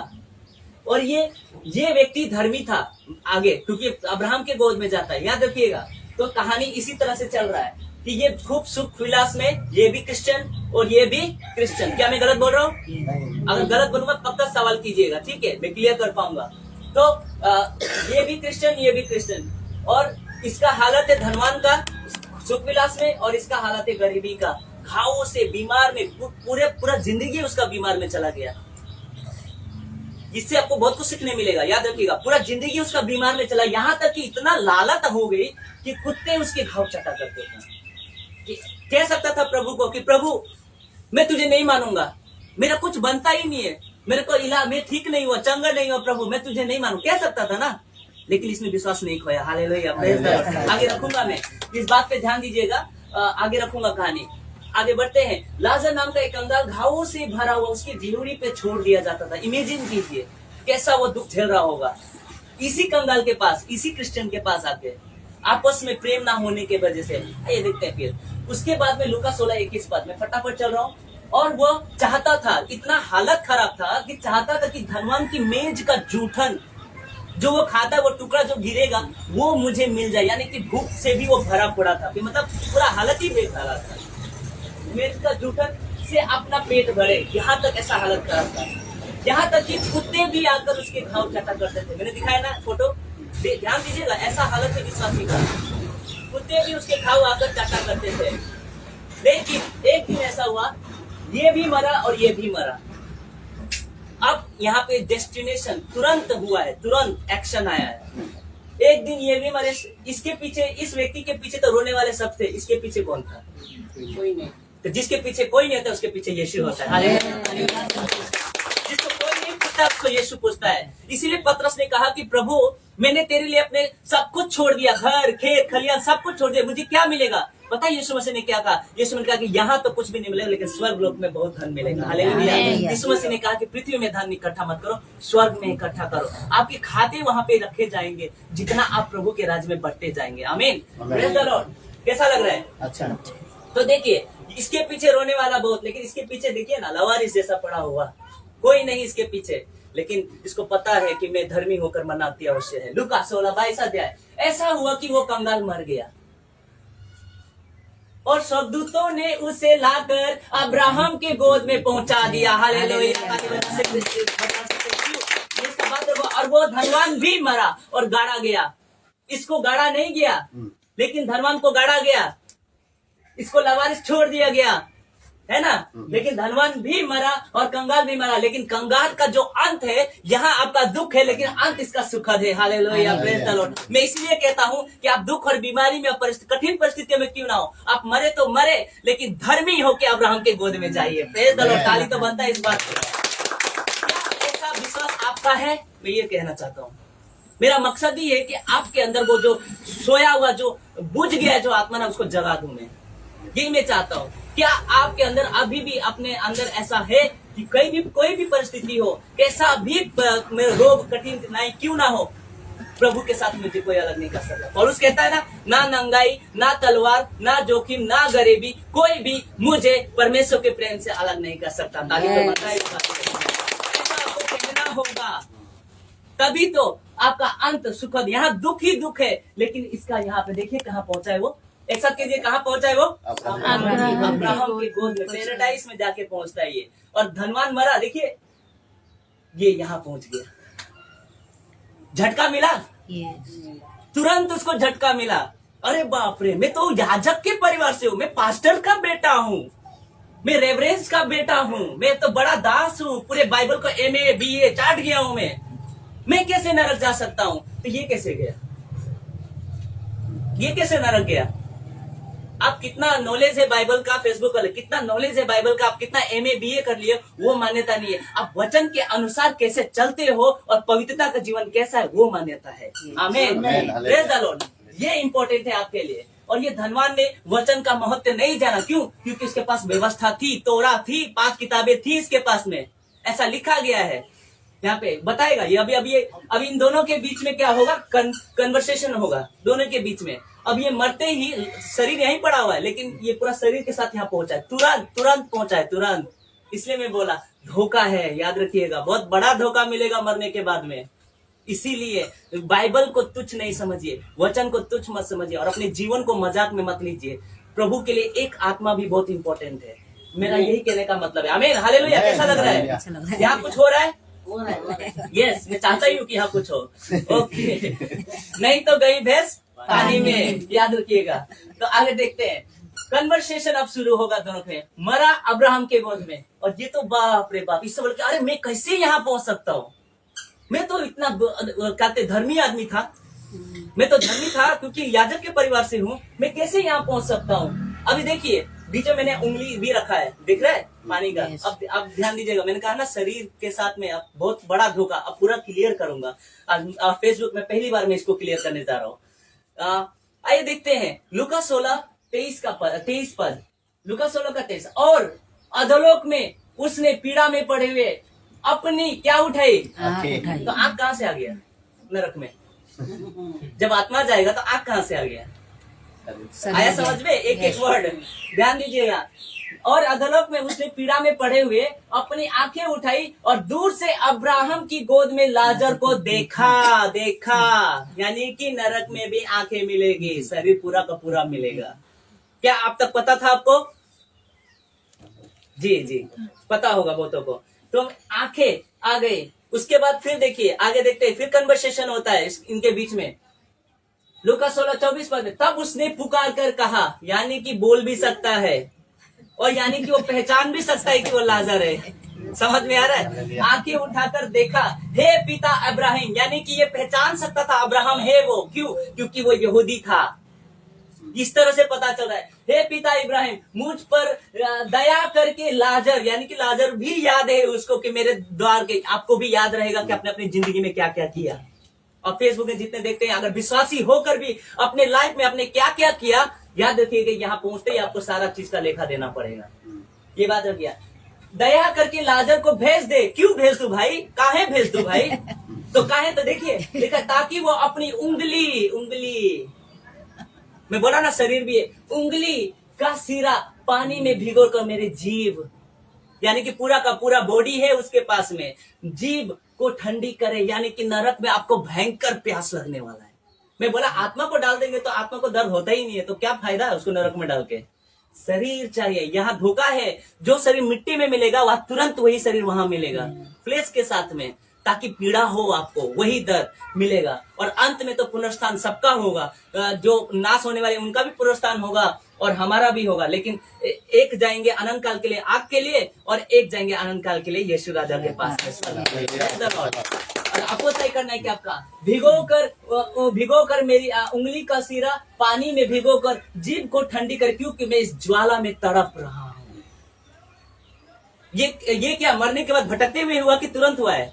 और ये व्यक्ति धर्मी था। आगे क्योंकि अब्राहम के गोद में जाता है, याद रखिएगा। तो कहानी इसी तरह से चल रहा है कि ये खूब सुख विलास में, ये भी क्रिश्चियन और ये भी क्रिश्चियन। क्या मैं गलत बोल रहा हूँ? अगर गलत बोलूंगा पक्का सवाल कीजिएगा, ठीक है, मैं क्लियर कर पाऊंगा। तो ये भी क्रिश्चियन, ये भी क्रिश्चियन, और इसका हालत है धनवान का सुख विलास में, और इसका हालत है गरीबी का, घावों से, बीमार में, पूरा जिंदगी उसका बीमार में चला गया। इससे आपको बहुत कुछ सीखने मिलेगा, याद रखिएगा। पूरा जिंदगी उसका बीमार में चला, यहाँ तक कि इतना लालच हो गई कि कुत्ते उसके घाव चटा करते थे। कह सकता था प्रभु को कि प्रभु मैं तुझे नहीं मानूंगा, मेरा कुछ बनता ही नहीं है, मेरे को इलाज, मैं ठीक नहीं हुआ, चंगा नहीं हुआ, प्रभु मैं तुझे नहीं मानू, कह सकता था ना। लेकिन इसने विश्वास नहीं खोया। Hallelujah, praise the Lord. आगे रखूंगा मैं, इस बात पे ध्यान दीजिएगा, आगे रखूंगा कहानी। आगे बढ़ते हैं। लाजर नाम का एक कंगाल घावों से भरा हुआ उसकी दियोरी पे छोड़ दिया जाता था। इमेजिन कीजिए कैसा वो दुख झेल रहा होगा। इसी कंगाल के पास, इसी क्रिश्चियन के पास आके आपस में प्रेम ना होने के वजह से, ये देखते हैं। फिर उसके बाद में लूका 16-21 पद में फटाफट चल रहा हूँ। और वो चाहता था, इतना हालत खराब था कि चाहता था कि धनवान की मेज का जूठन जो वो खाता है, वो टुकड़ा जो गिरेगा वो मुझे मिल जाए, यानी कि भूख से भी वो भरा पड़ा था, मतलब पूरा हालत ही बेहाल था। मेज का जूठन से अपना पेट भरे, यहाँ तक ऐसा हालत खराब था। यहाँ तक कि कुत्ते भी आकर उसके घाव चटा करते थे। मैंने दिखाया ना फोटो, ध्यान दीजिएगा, ऐसा हालत है विश्वासी का। कुत्ते भी उसके घाव आकर चटा करते थे। लेकिन एक दिन ऐसा हुआ, ये भी मरा और ये भी मरा। अब यहाँ पे डेस्टिनेशन तुरंत हुआ है, तुरंत एक्शन आया है। एक दिन ये भी मरे। इसके पीछे, इस व्यक्ति के पीछे तो रोने वाले सब थे, इसके पीछे कौन था? कोई नहीं। तो जिसके पीछे कोई नहीं होता उसके पीछे यीशु होता है। जिसको कोई नहीं पूछता उसको यीशु पूछता है। इसीलिए पतरस ने कहा कि प्रभु मैंने तेरे लिए अपने सब कुछ छोड़ दिया, घर खेत खलियान सब कुछ छोड़ दिया, मुझे क्या मिलेगा? पता है यीशु मसीह ने क्या कहा? यीशु ने कहा कि यहाँ तो कुछ भी नहीं मिलेगा, लेकिन स्वर्ग लोक में बहुत धन मिलेगा। हालेलुया। यीशु मसीह ने कहा कि पृथ्वी में धन इकट्ठा मत करो, स्वर्ग में इकट्ठा करो। आपके खाते वहां पे रखे जाएंगे जितना आप प्रभु के राज्य में बढ़ते जाएंगे। आमीन। Praise the Lord. कैसा लग रहा है? अच्छा। तो देखिए, इसके पीछे रोने वाला बहुत, लेकिन इसके पीछे देखिए ना, लवारिस जैसा पड़ा हुआ, कोई नहीं इसके पीछे, लेकिन इसको पता है कि मैं धर्मी होकर मरना अति अवश्य है। लूका 16:22 अध्याय। ऐसा हुआ कि वो कंगाल मर गया और स्वर्गदूतों ने उसे लाकर अब्राहम के गोद में पहुंचा दिया। हालेलुया। इसका बात देखो। और वो धनवान भी मरा और गाड़ा गया। इसको गाड़ा नहीं गया, लेकिन धनवान को गाड़ा गया। इसको लवारिस छोड़ दिया गया, है ना? लेकिन धनवान भी मरा और कंगाल भी मरा। लेकिन कंगाल का जो अंत है, यहाँ आपका दुख है, लेकिन अंत इसका सुखद है। हालेलुया। Praise the Lord. मैं इसलिए कहता हूँ कि आप दुख और बीमारी में, कठिन परिस्थितियों में क्यों ना हो, आप मरे तो मरे, लेकिन धर्मी होके अब्राहम के गोद में जाइए। Praise the Lord. ताली तो बनता है इस बात पर। क्या ऐसा विश्वास आपका है? मैं ये कहना चाहता हूँ। मेरा मकसद ही है कि आपके अंदर वो जो सोया हुआ, जो बुझ गया है, जो आत्मा ना, उसको जगा दूं मैं। यही मैं चाहता हूँ। क्या आपके अंदर अभी भी, अपने अंदर ऐसा है कि कोई भी परिस्थिति हो, कैसा भी रोग कठिन नहीं क्यों ना हो, प्रभु के साथ मुझे कोई अलग नहीं कर सकता। पौलुस कहता है ना नंगाई, ना तलवार, ना जोखिम, ना गरीबी, कोई भी मुझे परमेश्वर के प्रेम से अलग नहीं कर सकता। ताली तो बताइए। ऐसा आपको कहना होगा, तभी तो आपका अंत सुखद। यहाँ दुख ही दुख है, लेकिन इसका यहाँ पे देखिए कहाँ पहुंचा है वो। एक साथ कीजिए, कहाँ पहुंचा है वो? अब्राहम के गोद में, पैराडाइस में जाके पहुंचता है ये। और धनवान मरा, देखिए ये यहाँ पहुंच गया। झटका मिला, तुरंत उसको झटका मिला। अरे बाप रे, मैं तो याजक के परिवार से हूँ, मैं पास्टर का बेटा हूँ, मैं रेवरेंस का बेटा हूँ, मैं तो बड़ा दास हूँ, पूरे बाइबल को MA BA चाट गया हूँ मैं कैसे नरक जा सकता हूँ? तो ये कैसे गया? ये कैसे नरक गया? आप कितना नॉलेज है बाइबल का, फेसबुक वाले कितना नॉलेज है बाइबल का, आप कितना MA BA कर लिए, वो मान्यता नहीं है। आप वचन के अनुसार कैसे चलते हो और पवित्रता का जीवन कैसा है, वो मान्यता है। आमीन। Praise the Lord. ये इंपॉर्टेंट है आपके लिए। और ये धनवान ने वचन का महत्व नहीं जाना। क्यों? क्योंकि उसके पास व्यवस्था थी, तोरा थी, 5 किताबें थी इसके पास में, ऐसा लिखा गया है यहाँ पे बताएगा। ये अभी इन दोनों के बीच में क्या होगा? कन्वर्सेशन होगा दोनों के बीच में। अब ये मरते ही, शरीर यहीं पड़ा हुआ है, लेकिन ये पूरा शरीर के साथ यहाँ पहुंचा है, तुरंत पहुंचा है, तुरंत। इसलिए मैं बोला धोखा है, याद रखिएगा, बहुत बड़ा धोखा मिलेगा मरने के बाद में। इसीलिए बाइबल को तुच्छ नहीं समझिए, वचन को तुच्छ मत समझिए, और अपने जीवन को मजाक में मत लीजिए। प्रभु के लिए एक आत्मा भी बहुत इंपॉर्टेंट है। मेरा यही कहने का मतलब है। आमीन। हालेलुया। कैसा लग रहा है? यहाँ कुछ हो रहा है? यस, मैं चाहता ही हूँ कि यहाँ कुछ हो। ओके, नहीं तो गई भैंस पानी में, याद रखिएगा। तो आगे देखते हैं। कन्वर्सेशन अब शुरू होगा दोनों में। मरा अब्राहम के गोद में, और ये तो बाप रे बाप, इससे बोल के अरे मैं कैसे यहाँ पहुंच सकता हूँ? मैं तो इतना कहते धर्मी आदमी था, मैं तो धर्मी था क्योंकि याजक के परिवार से हूँ, मैं कैसे यहाँ पहुंच सकता हूँ? अभी देखिए बीच में मैंने उंगली भी रखा है, दिख रहा है पानी का। अब ध्यान दीजिएगा, मैंने कहा ना शरीर के साथ में अब बहुत बड़ा धोखा, अब पूरा क्लियर करूंगा। फेसबुक में पहली बार मैं इसको क्लियर करने जा रहा हूँ। आइए देखते हैं लूका 16:23 पद। लूका 16:23। और अधोलोक में उसने पीड़ा में पड़े हुए अपनी क्या उठाई? तो आंख कहाँ से आ गया नरक में? जब आत्मा जाएगा तो आंख कहाँ से आ गया? आया समझ में? एक एक वर्ड ध्यान दीजिएगा। और अधोलोक में उसने पीड़ा में पड़े हुए अपनी आंखें उठाई और दूर से अब्राहम की गोद में लाजर को देखा। यानी कि नरक में भी आंखें मिलेगी, शरीर पूरा का पूरा मिलेगा। क्या आप तक पता था आपको? जी पता होगा बहुतों को। तो आंखें आ गई। उसके बाद फिर देखिए आगे देखते हैं, फिर कन्वर्सेशन होता है इनके बीच में। लूका 16:24 पद। तब उसने पुकार कर कहा, यानी कि बोल भी सकता है और यानी कि वो पहचान भी सकता है कि वो लाजर है। समझ में आ रहा है? आंखें उठाकर देखा, हे पिता अब्राहम, यानी कि ये पहचान सकता था अब्राहम है वो। क्यों? क्योंकि वो यहूदी था। इस तरह से पता चल रहा है, हे पिता इब्राहिम, मुझ पर दया करके लाजर, यानी कि लाजर भी याद है उसको कि मेरे द्वार के, आपको भी याद रहेगा कि आपने अपनी जिंदगी में क्या क्या किया। और फेसबुक में जितने देखते हैं, अगर विश्वासी होकर भी अपने लाइफ में आपने क्या क्या किया, याद रखिएगा यहाँ पहुंचते ही आपको सारा चीज का लेखा देना पड़ेगा। ये बात रखिए। दया करके लाजर को भेज दे। क्यों भेज दू भाई? काहे भेज दू भाई? तो काहे, तो देखिए देखा, ताकि वो अपनी उंगली मैं बोला ना, शरीर भी है, उंगली का सिरा पानी में भिगो कर मेरे जीभ, यानी कि पूरा का पूरा बॉडी है उसके पास में, जीभ को ठंडी करे। यानी कि नरक में आपको भयंकर प्यास लगने वाला है। मैं बोला आत्मा को डाल देंगे तो आत्मा को दर्द होता ही नहीं है, तो क्या फायदा है उसको नरक में डाल के? शरीर चाहिए। यहाँ धोखा है, जो शरीर मिट्टी में मिलेगा वह तुरंत वही शरीर वहां मिलेगा फ्लेश के साथ में, ताकि पीड़ा हो आपको, वही दर्द मिलेगा। और अंत में तो पुनरुत्थान सबका होगा, जो नाश होने वाले उनका भी पुनरुत्थान होगा और हमारा भी होगा। लेकिन एक जाएंगे अनंत काल के लिए आग के लिए, और एक जाएंगे अनंत काल के लिए यीशु राजा के पास। और आपको तय करना है कि आपका भिगोकर मेरी उंगली का सिरा पानी में भिगोकर जीभ को ठंडी कर, क्योंकि मैं इस ज्वाला में तड़प रहा हूँ। ये क्या मरने के बाद भटकते हुए हुआ कि तुरंत हुआ है?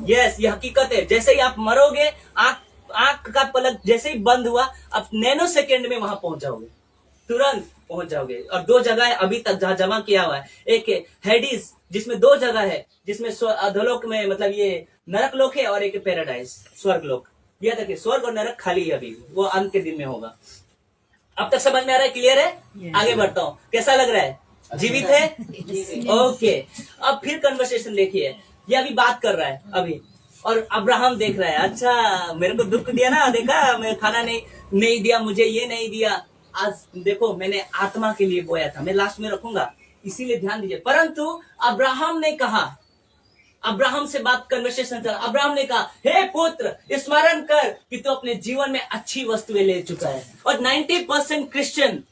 यस, ये हकीकत है। जैसे ही आप मरोगे, आंख का पलक जैसे ही बंद हुआ, आप नैनो सेकेंड में वहां पहुंच जाओगे, तुरंत पहुंच जाओगे। और दो जगह है अभी तक जहां जमा किया हुआ है, एक है हेडिस, जिसमें दो जगह है, जिसमें अधोलोक में मतलब ये नरक लोक है, और एक पैराडाइज स्वर्ग लोक। यह देखिए, स्वर्ग और नरक खाली है अभी, वो अंत के दिन में होगा। अब तक समझ में आ रहा है? क्लियर है? आगे बढ़ता हूँ। कैसा लग रहा है? जीवित है? ओके। अब फिर कन्वर्सेशन देखिए, ये अभी बात कर रहा है अभी, और अब्राहम देख रहा है, अच्छा मेरे को दुख दिया ना, देखा मैं खाना नहीं दिया, मुझे ये नहीं दिया। आज देखो मैंने आत्मा के लिए बोया था, मैं लास्ट में रखूंगा, इसीलिए ध्यान दीजिए। परंतु अब्राहम ने कहा, अब्राहम से बात कन्वर्सेशन चला, अब्राहम ने कहा, हे पुत्र, स्मरण कर कि तू अपने जीवन में अच्छी वस्तुएं ले चुका है। और 90% क्रिश्चियन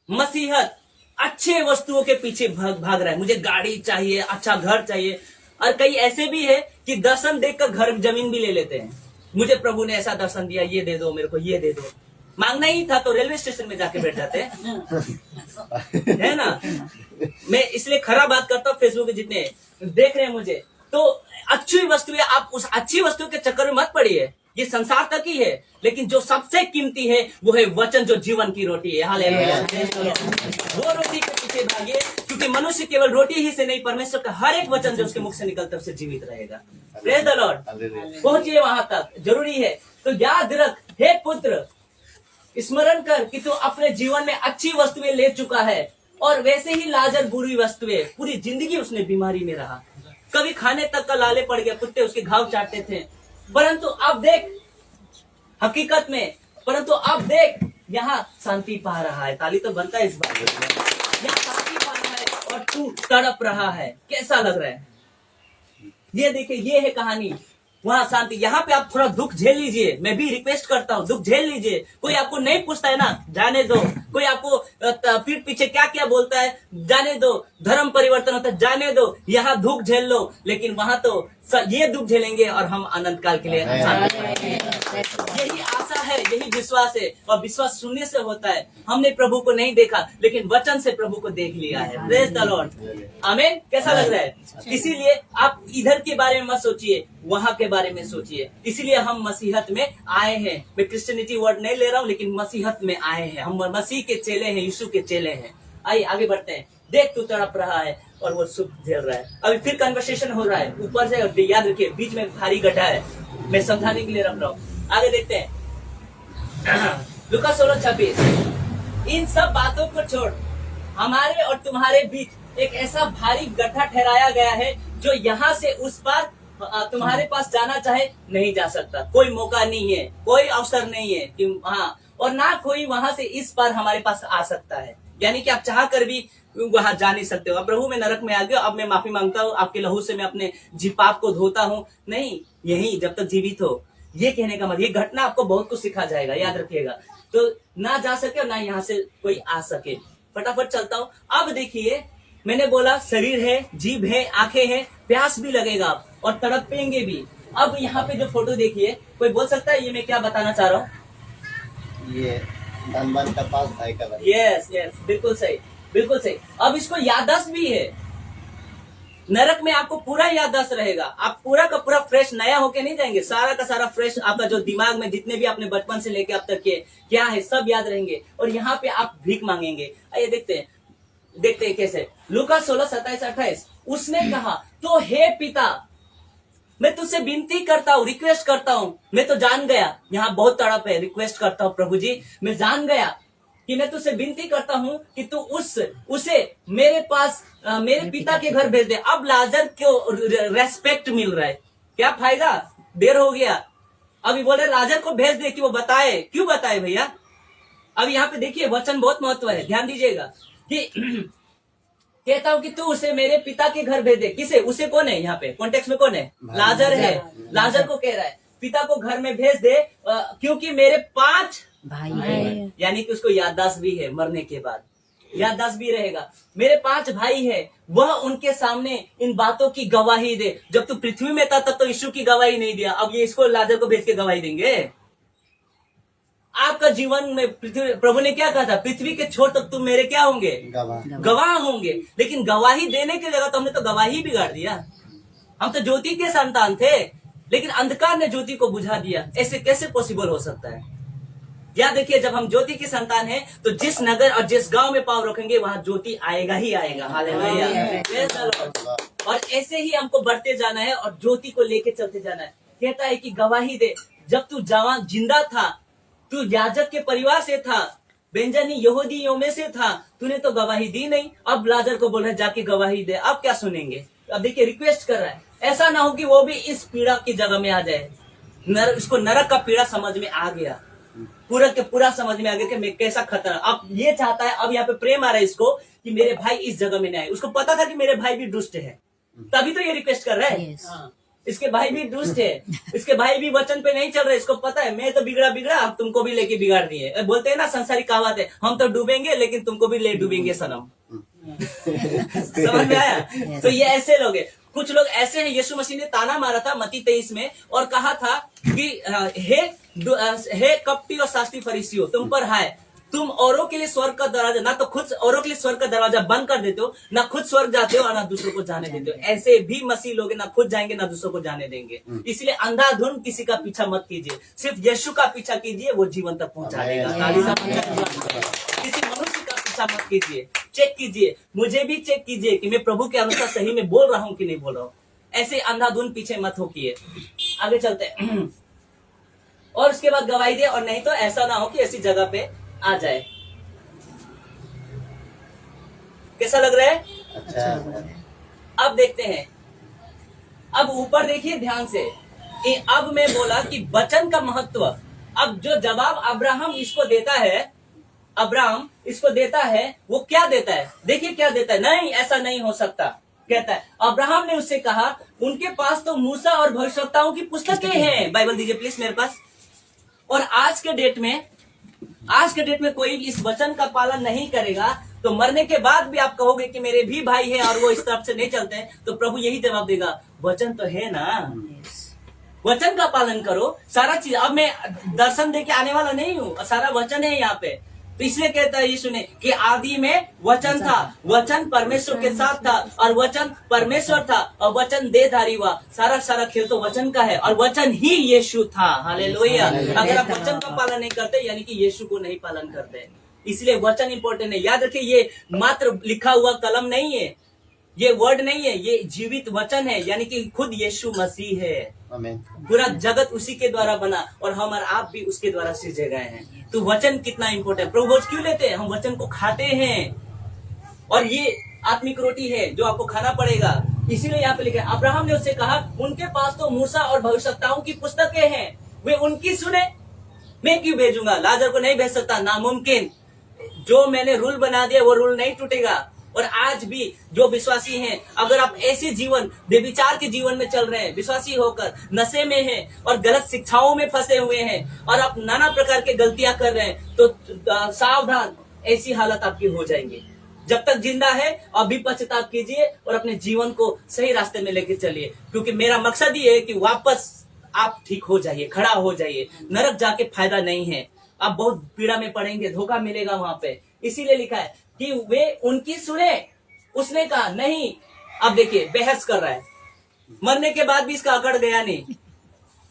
मसीहत अच्छे वस्तुओं के पीछे भाग रहा है। मुझे गाड़ी चाहिए, अच्छा घर चाहिए, और कई ऐसे भी है कि दर्शन देखकर घर जमीन भी ले लेते हैं। मुझे प्रभु ने ऐसा दर्शन दिया, ये दे दो मेरे को, ये दे दो। मांगना ही था तो रेलवे स्टेशन में जाके बैठ जाते हैं, है ना? मैं इसलिए खराब बात करता हूँ। फेसबुक पे जितने देख रहे हैं मुझे, तो अच्छी वस्तुएं, आप उस अच्छी वस्तु के चक्कर में मत पड़िए, ये संसार तक ही है। लेकिन जो सबसे कीमती है वो है वचन, जो जीवन की रोटी है। हालेलुया। वो रोटी के पीछे भागिए, क्योंकि मनुष्य केवल रोटी ही से नहीं, परमेश्वर का हर एक वचन जो उसके मुख से निकलता है उससे जीवित रहेगा। Praise the Lord. पहुंचिए वहां तक, जरूरी है। तो याद रख, हे पुत्र, स्मरण कर कि तू अपने जीवन में अच्छी वस्तुएं ले चुका है। और वैसे ही लाजर बुरी वस्तुएं, पूरी जिंदगी उसने बीमारी में रहा, कभी खाने तक का लाले पड़ गया, कुत्ते उसके घाव चाटते थे। परंतु अब देख, हकीकत में, परंतु अब देख, यहाँ शांति पा रहा है। ताली तो बनता है इस बात में। यहाँ शांति पा रहा है और तू तड़प रहा है। कैसा लग रहा है? ये देखिए, ये है कहानी। वहां शांति, यहाँ पे आप थोड़ा दुख झेल लीजिए। मैं भी रिक्वेस्ट करता हूँ, दुख झेल लीजिए। कोई आपको नहीं पूछता है ना, जाने दो। कोई आपको पीठ पीछे क्या क्या बोलता है, जाने दो। धर्म परिवर्तन होता है, जाने दो। यहाँ दुख झेल लो, लेकिन वहां तो ये दुख झेलेंगे और हम अनंत काल के लिए। यही आशा है, यही विश्वास है। और विश्वास सुनने से होता है। हमने प्रभु को नहीं देखा, लेकिन वचन से प्रभु को देख लिया है। Praise the Lord. आमीन। कैसा लग रहा है? इसीलिए आप इधर के बारे में मत सोचिए, वहां के बारे में सोचिए। इसीलिए हम मसीहत में आए हैं। मैं क्रिश्चियनिटी वर्ड नहीं ले रहा हूँ, लेकिन मसीहत में आए हैं। हम मसीह के चेले हैं, यीशु के चेले हैं। आइए आगे बढ़ते हैं। देख, तू तड़प रहा है और वो सुख झेल रहा है। अभी फिर कन्वर्सेशन हो रहा है ऊपर से। याद रखिए, बीच में भारी गड्ढा है, मैं समझाने के लिए रख रहा हूँ। आगे देखते हैं। लूका 16:26। इन सब बातों को छोड़, हमारे और तुम्हारे बीच एक ऐसा भारी गड्ढा ठहराया गया है, जो यहाँ से उस पार तुम्हारे पास जाना चाहे नहीं जा सकता। कोई मौका नहीं है, कोई अवसर नहीं है कि हाँ, और ना कोई वहां से इस पार हमारे पास आ सकता है। यानी कि आप चाह कर भी वहां जा नहीं सकते हो। अब प्रभु मैं नरक में आ गया, अब मैं माफी मांगता हूँ, आपके लहू से मैं अपने पाप को धोता हूँ। नहीं, यही जब तक जीवित हो। ये कहने का मतलब, ये घटना आपको बहुत कुछ सिखा जाएगा, याद रखिएगा। तो ना जा सके और ना यहाँ से कोई आ सके। फटाफट चलता हूँ। अब देखिए, मैंने बोला शरीर है, जीभ है, आंखें हैं, प्यास भी लगेगा आप और तड़पेंगे भी। अब यहाँ पे जो फोटो देखिए, कोई बोल सकता है ये मैं क्या बताना चाह रहा हूँ? ये धनवान का पास भाई का भाई। यस यस, बिल्कुल सही, बिल्कुल सही। अब इसको याददाश्त भी है। नरक में आपको पूरा याददाश्त रहेगा, आप पूरा का पूरा फ्रेश नया होके नहीं जाएंगे, सारा का सारा फ्रेश आपका जो दिमाग में जितने भी आपने बचपन से लेके अब तक के क्या है सब याद रहेंगे। और यहाँ पे आप भीख मांगेंगे। आइए देखते हैं कैसे। लूका 16:27-28 उसने कहा, तो हे पिता, मैं तुझसे विनती करता हूँ, रिक्वेस्ट करता हूँ। मैं तो जान गया यहाँ बहुत तड़प है, रिक्वेस्ट करता हूँ प्रभु जी, मैं जान गया कि मैं तुझसे विनती करता हूँ कि तू उसे मेरे पास मेरे पिता के घर भेज दे। अब लाजर को रेस्पेक्ट मिल रहा है, क्या फायदा, देर हो गया। अभी बोल रहे लाजर को भेज दे कि वो बताए। क्यों बताए भैया? अब यहाँ पे देखिए वचन बहुत महत्व है, ध्यान दीजिएगा कि कहता हूँ कि तू उसे मेरे पिता के घर भेज दे। किसे? उसे कौन है यहाँ पे कॉन्टेक्स्ट में? कौन है? लाजर है। लाजर को कह रहा है पिता को घर में भेज दे, क्योंकि मेरे 5 भाई है। यानी कि उसको याददाश्त भी है, मरने के बाद याददाश्त भी रहेगा। मेरे 5 भाई है, वह उनके सामने इन बातों की गवाही दे। जब तू पृथ्वी में था तब तो यीशु की गवाही नहीं दिया, अब ये इसको लाजर को भेज के गवाही देंगे? आपका जीवन में प्रभु ने क्या कहा था? पृथ्वी के छोर तक तुम मेरे क्या होंगे? गवाह होंगे। लेकिन गवाही देने की जगह तो हमने तो गवाही बिगाड़ दिया। हम तो ज्योति के संतान थे, लेकिन अंधकार ने ज्योति को बुझा दिया। ऐसे कैसे पॉसिबल हो सकता है? या देखिए, जब हम ज्योति के संतान हैं तो जिस नगर और जिस गांव में पांव रखेंगे वहां ज्योति आएगा ही आएगा। हालेलुया। Praise the Lord। और ऐसे ही हमको बढ़ते जाना है और ज्योति को लेके चलते जाना है। कहता है कि गवाही दे। जब तू जवान जिंदा था, तू याजक के परिवार से था, बेंजानी यहूदियों में से था, तूने तो गवाही दी नहीं। अब लाजर को बोल रहा है जाके गवाही दे। अब क्या सुनेंगे? अब देखिए रिक्वेस्ट कर रहा है, ऐसा ना हो कि वो भी इस पीड़ा की जगह में आ जाए। इसको नरक का पीड़ा समझ में आ गया, पूरा के पूरा समझ में आ गया कि मैं कैसा खतरा। अब ये चाहता है, अब यहाँ पे प्रेम आ रहा है इसको कि मेरे भाई इस जगह में न आए। उसको पता था कि मेरे भाई भी दुष्ट है, तभी तो ये रिक्वेस्ट कर रहा है। Yes. इसके भाई भी दुष्ट है, इसके भाई भी वचन पे नहीं चल रहे। इसको पता है मैं तो बिगड़ा, अब तुमको भी लेके बिगाड़ दिए। बोलते हैं ना संसारिक कहावत है, हम तो डूबेंगे लेकिन तुमको भी ले डूबेंगे सनम। समझ में आया? Yes. तो ये ऐसे लोग हैं। कुछ लोग ऐसे हैं, यीशु मसीह ने ताना मारा था मत्ती 23 में और कहा था कि हे कपटी और शास्त्री फरीसियों, तुम पर हाय, तुम औरों के लिए स्वर्ग का दरवाजा, ना तो खुद औरों के लिए स्वर्ग का दरवाजा बंद कर देते हो, ना खुद स्वर्ग जाते हो और ना दूसरों को जाने देते हो। ऐसे भी मसीह लोग ना खुद जाएंगे ना दूसरों को जाने देंगे। इसलिए अंधाधुंध किसी का पीछा मत कीजिए, सिर्फ यीशु का पीछा कीजिए, वो जीवन तक पहुंचा देगा। किसी मनुष्य का पीछा मत कीजिए। चेक कीजिए, मुझे भी चेक कीजिए कि मैं प्रभु के अनुसार सही में बोल रहा हूँ कि नहीं बोल रहा हूँ। ऐसे अंधाधुंध पीछे मत होकिए। आगे चलते हैं। और उसके बाद गवाही दे, और नहीं तो ऐसा ना हो कि ऐसी जगह पे आ जाए। कैसा लग रहा है? अच्छा। अब देखते हैं, अब ऊपर देखिए ध्यान से कि अब मैं बोला कि वचन का महत्व। अब जो जवाब अब्राहम इसको देता है, अब्राहम इसको देता है, वो क्या देता है? देखिए क्या देता है। नहीं, ऐसा नहीं हो सकता। कहता है, अब्राहम ने उससे कहा, उनके पास तो मूसा और भविष्यवक्ताओं की पुस्तकें हैं। बाइबल दीजिए प्लीज मेरे पास। और आज के डेट में कोई इस वचन का पालन नहीं करेगा तो मरने के बाद भी आप कहोगे कि मेरे भी भाई हैं और वो इस तरफ से नहीं चलते हैं, तो प्रभु यही जवाब देगा, वचन तो है ना, वचन का पालन करो। सारा चीज, अब मैं दर्शन देके आने वाला नहीं हूँ, सारा वचन है यहाँ पे। तो इसलिए कहता है यीशु ने कि आदि में वचन था, वचन परमेश्वर के साथ था और वचन परमेश्वर था और वचन देहधारी हुआ। सारा खेल तो वचन का है और वचन ही यीशु था। हालेलुया। अगर आप वचन का पालन नहीं करते यानी कि यीशु को नहीं पालन करते। इसलिए वचन इंपॉर्टेंट है। याद रखिए, ये मात्र लिखा हुआ कलम नहीं है, ये वर्ड नहीं है, ये जीवित वचन है, यानी कि खुद यीशु मसीह है। आमीन। पूरा जगत उसी के द्वारा बना और हम और आप भी उसके द्वारा सृजे गए हैं। तो वचन कितना इंपॉर्टेंट है। प्रभु भोज क्यों लेते हैं? हम वचन को खाते हैं और ये आत्मिक रोटी है जो आपको खाना पड़ेगा। इसीलिए यहाँ पे लिखा है, अब्राहम ने उससे कहा, उनके पास तो मूसा और भविष्यवक्ताओं की पुस्तकें हैं, वे उनकी सुने, मैं क्यों भेजूंगा? लाजर को नहीं भेज सकता, नामुमकिन। जो मैंने रूल बना दिया वो रूल नहीं टूटेगा। और आज भी जो विश्वासी हैं, अगर आप ऐसे जीवन, बेविचार के जीवन में चल रहे हैं, विश्वासी होकर नशे में हैं और गलत शिक्षाओं में फंसे हुए हैं और आप नाना प्रकार के गलतियां कर रहे हैं, तो सावधान, ऐसी हालत आपकी हो जाएंगी। जब तक जिंदा है अभी पश्चाताप कीजिए और अपने जीवन को सही रास्ते में लेके चलिए, क्योंकि मेरा मकसद ये है कि वापस आप ठीक हो जाइए, खड़ा हो जाइए। नरक जाके फायदा नहीं है, आप बहुत पीड़ा में पड़ेंगे, धोखा मिलेगा वहां पे। इसीलिए लिखा है कि वे उनकी सुने। उसने कहा नहीं। अब देखिए बहस कर रहा है, मरने के बाद भी इसका अकड़ गया नहीं।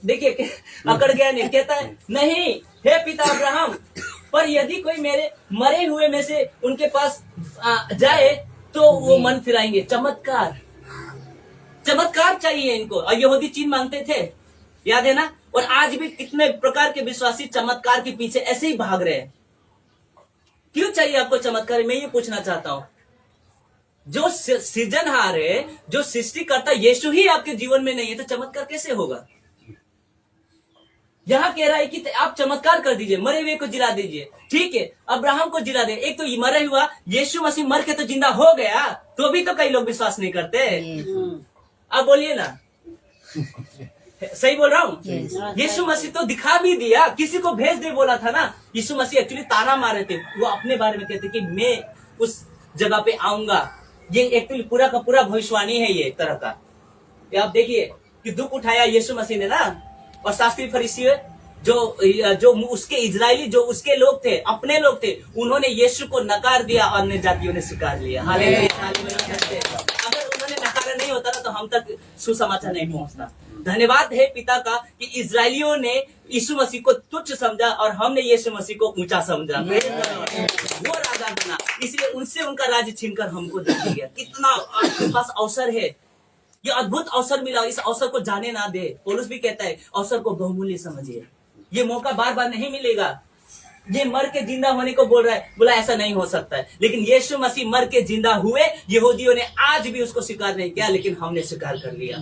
देखिए अकड़ गया नहीं, कहता है नहीं हे पिता अब्राहम, पर यदि कोई मेरे मरे हुए में से उनके पास जाए तो वो मन फिराएंगे। चमत्कार, चमत्कार चाहिए इनको। और यहूदी चिन्ह मांगते थे, याद है ना। और आज भी कितने प्रकार के विश्वासी चमत्कार के पीछे ऐसे ही भाग रहे हैं। क्यों चाहिए आपको चमत्कार? मैं ये पूछना चाहता हूं। जो सृजनहार है, जो सृष्टिकर्ता यीशु ही आपके जीवन में नहीं है, तो चमत्कार कैसे होगा? यहां कह रहा है कि आप चमत्कार कर दीजिए, मरे हुए को जिला दीजिए। ठीक है, अब्राहम को जिला दे। एक तो मरा हुआ यीशु मसीह मर के तो जिंदा हो गया, तो भी तो कई लोग विश्वास नहीं करते। अब बोलिए ना, सही बोल रहा हूँ? यीशु मसीह तो दिखा भी दिया, किसी को भेज दे बोला था ना। यीशु मसीह एक्चुअली ताना मारे थे, वो अपने बारे में कहते कि मैं उस जगह पे आऊंगा। ये एक्चुअली पूरा का पूरा भविष्यवाणी है ये एक तरह का। ये आप देखिए कि दुख उठाया यीशु मसीह ने ना। और शास्त्री फरीसी जो उसके इजरायली, जो उसके लोग थे, अपने लोग थे, उन्होंने यीशु को नकार दिया और अन्य जातियों ने स्वीकार लिया। हालेलुया। अगर उन्होंने नकारा नहीं होता ना तो हम तक सुसमाचार नहीं पहुंचता। धन्यवाद है पिता का कि इजरायलियों ने यीशु मसीह को तुच्छ समझा और हमने यीशु मसीह को ऊंचा समझा। वो राजा बना, इसलिए उनसे उनका राज्य छीनकर हमको दे दिया। कितना आपके पास अवसर है, ये अद्भुत अवसर मिला। इस अवसर को जाने ना दे। पौलुस भी कहता है अवसर को बहुमूल्य समझिए। ये मौका बार बार नहीं मिलेगा। ये मर के जिंदा होने को बोल रहा है, बोला ऐसा नहीं हो सकता है। लेकिन यीशु मसीह मर के जिंदा हुए, यहूदियों ने आज भी उसको स्वीकार नहीं किया, लेकिन हमने स्वीकार कर लिया।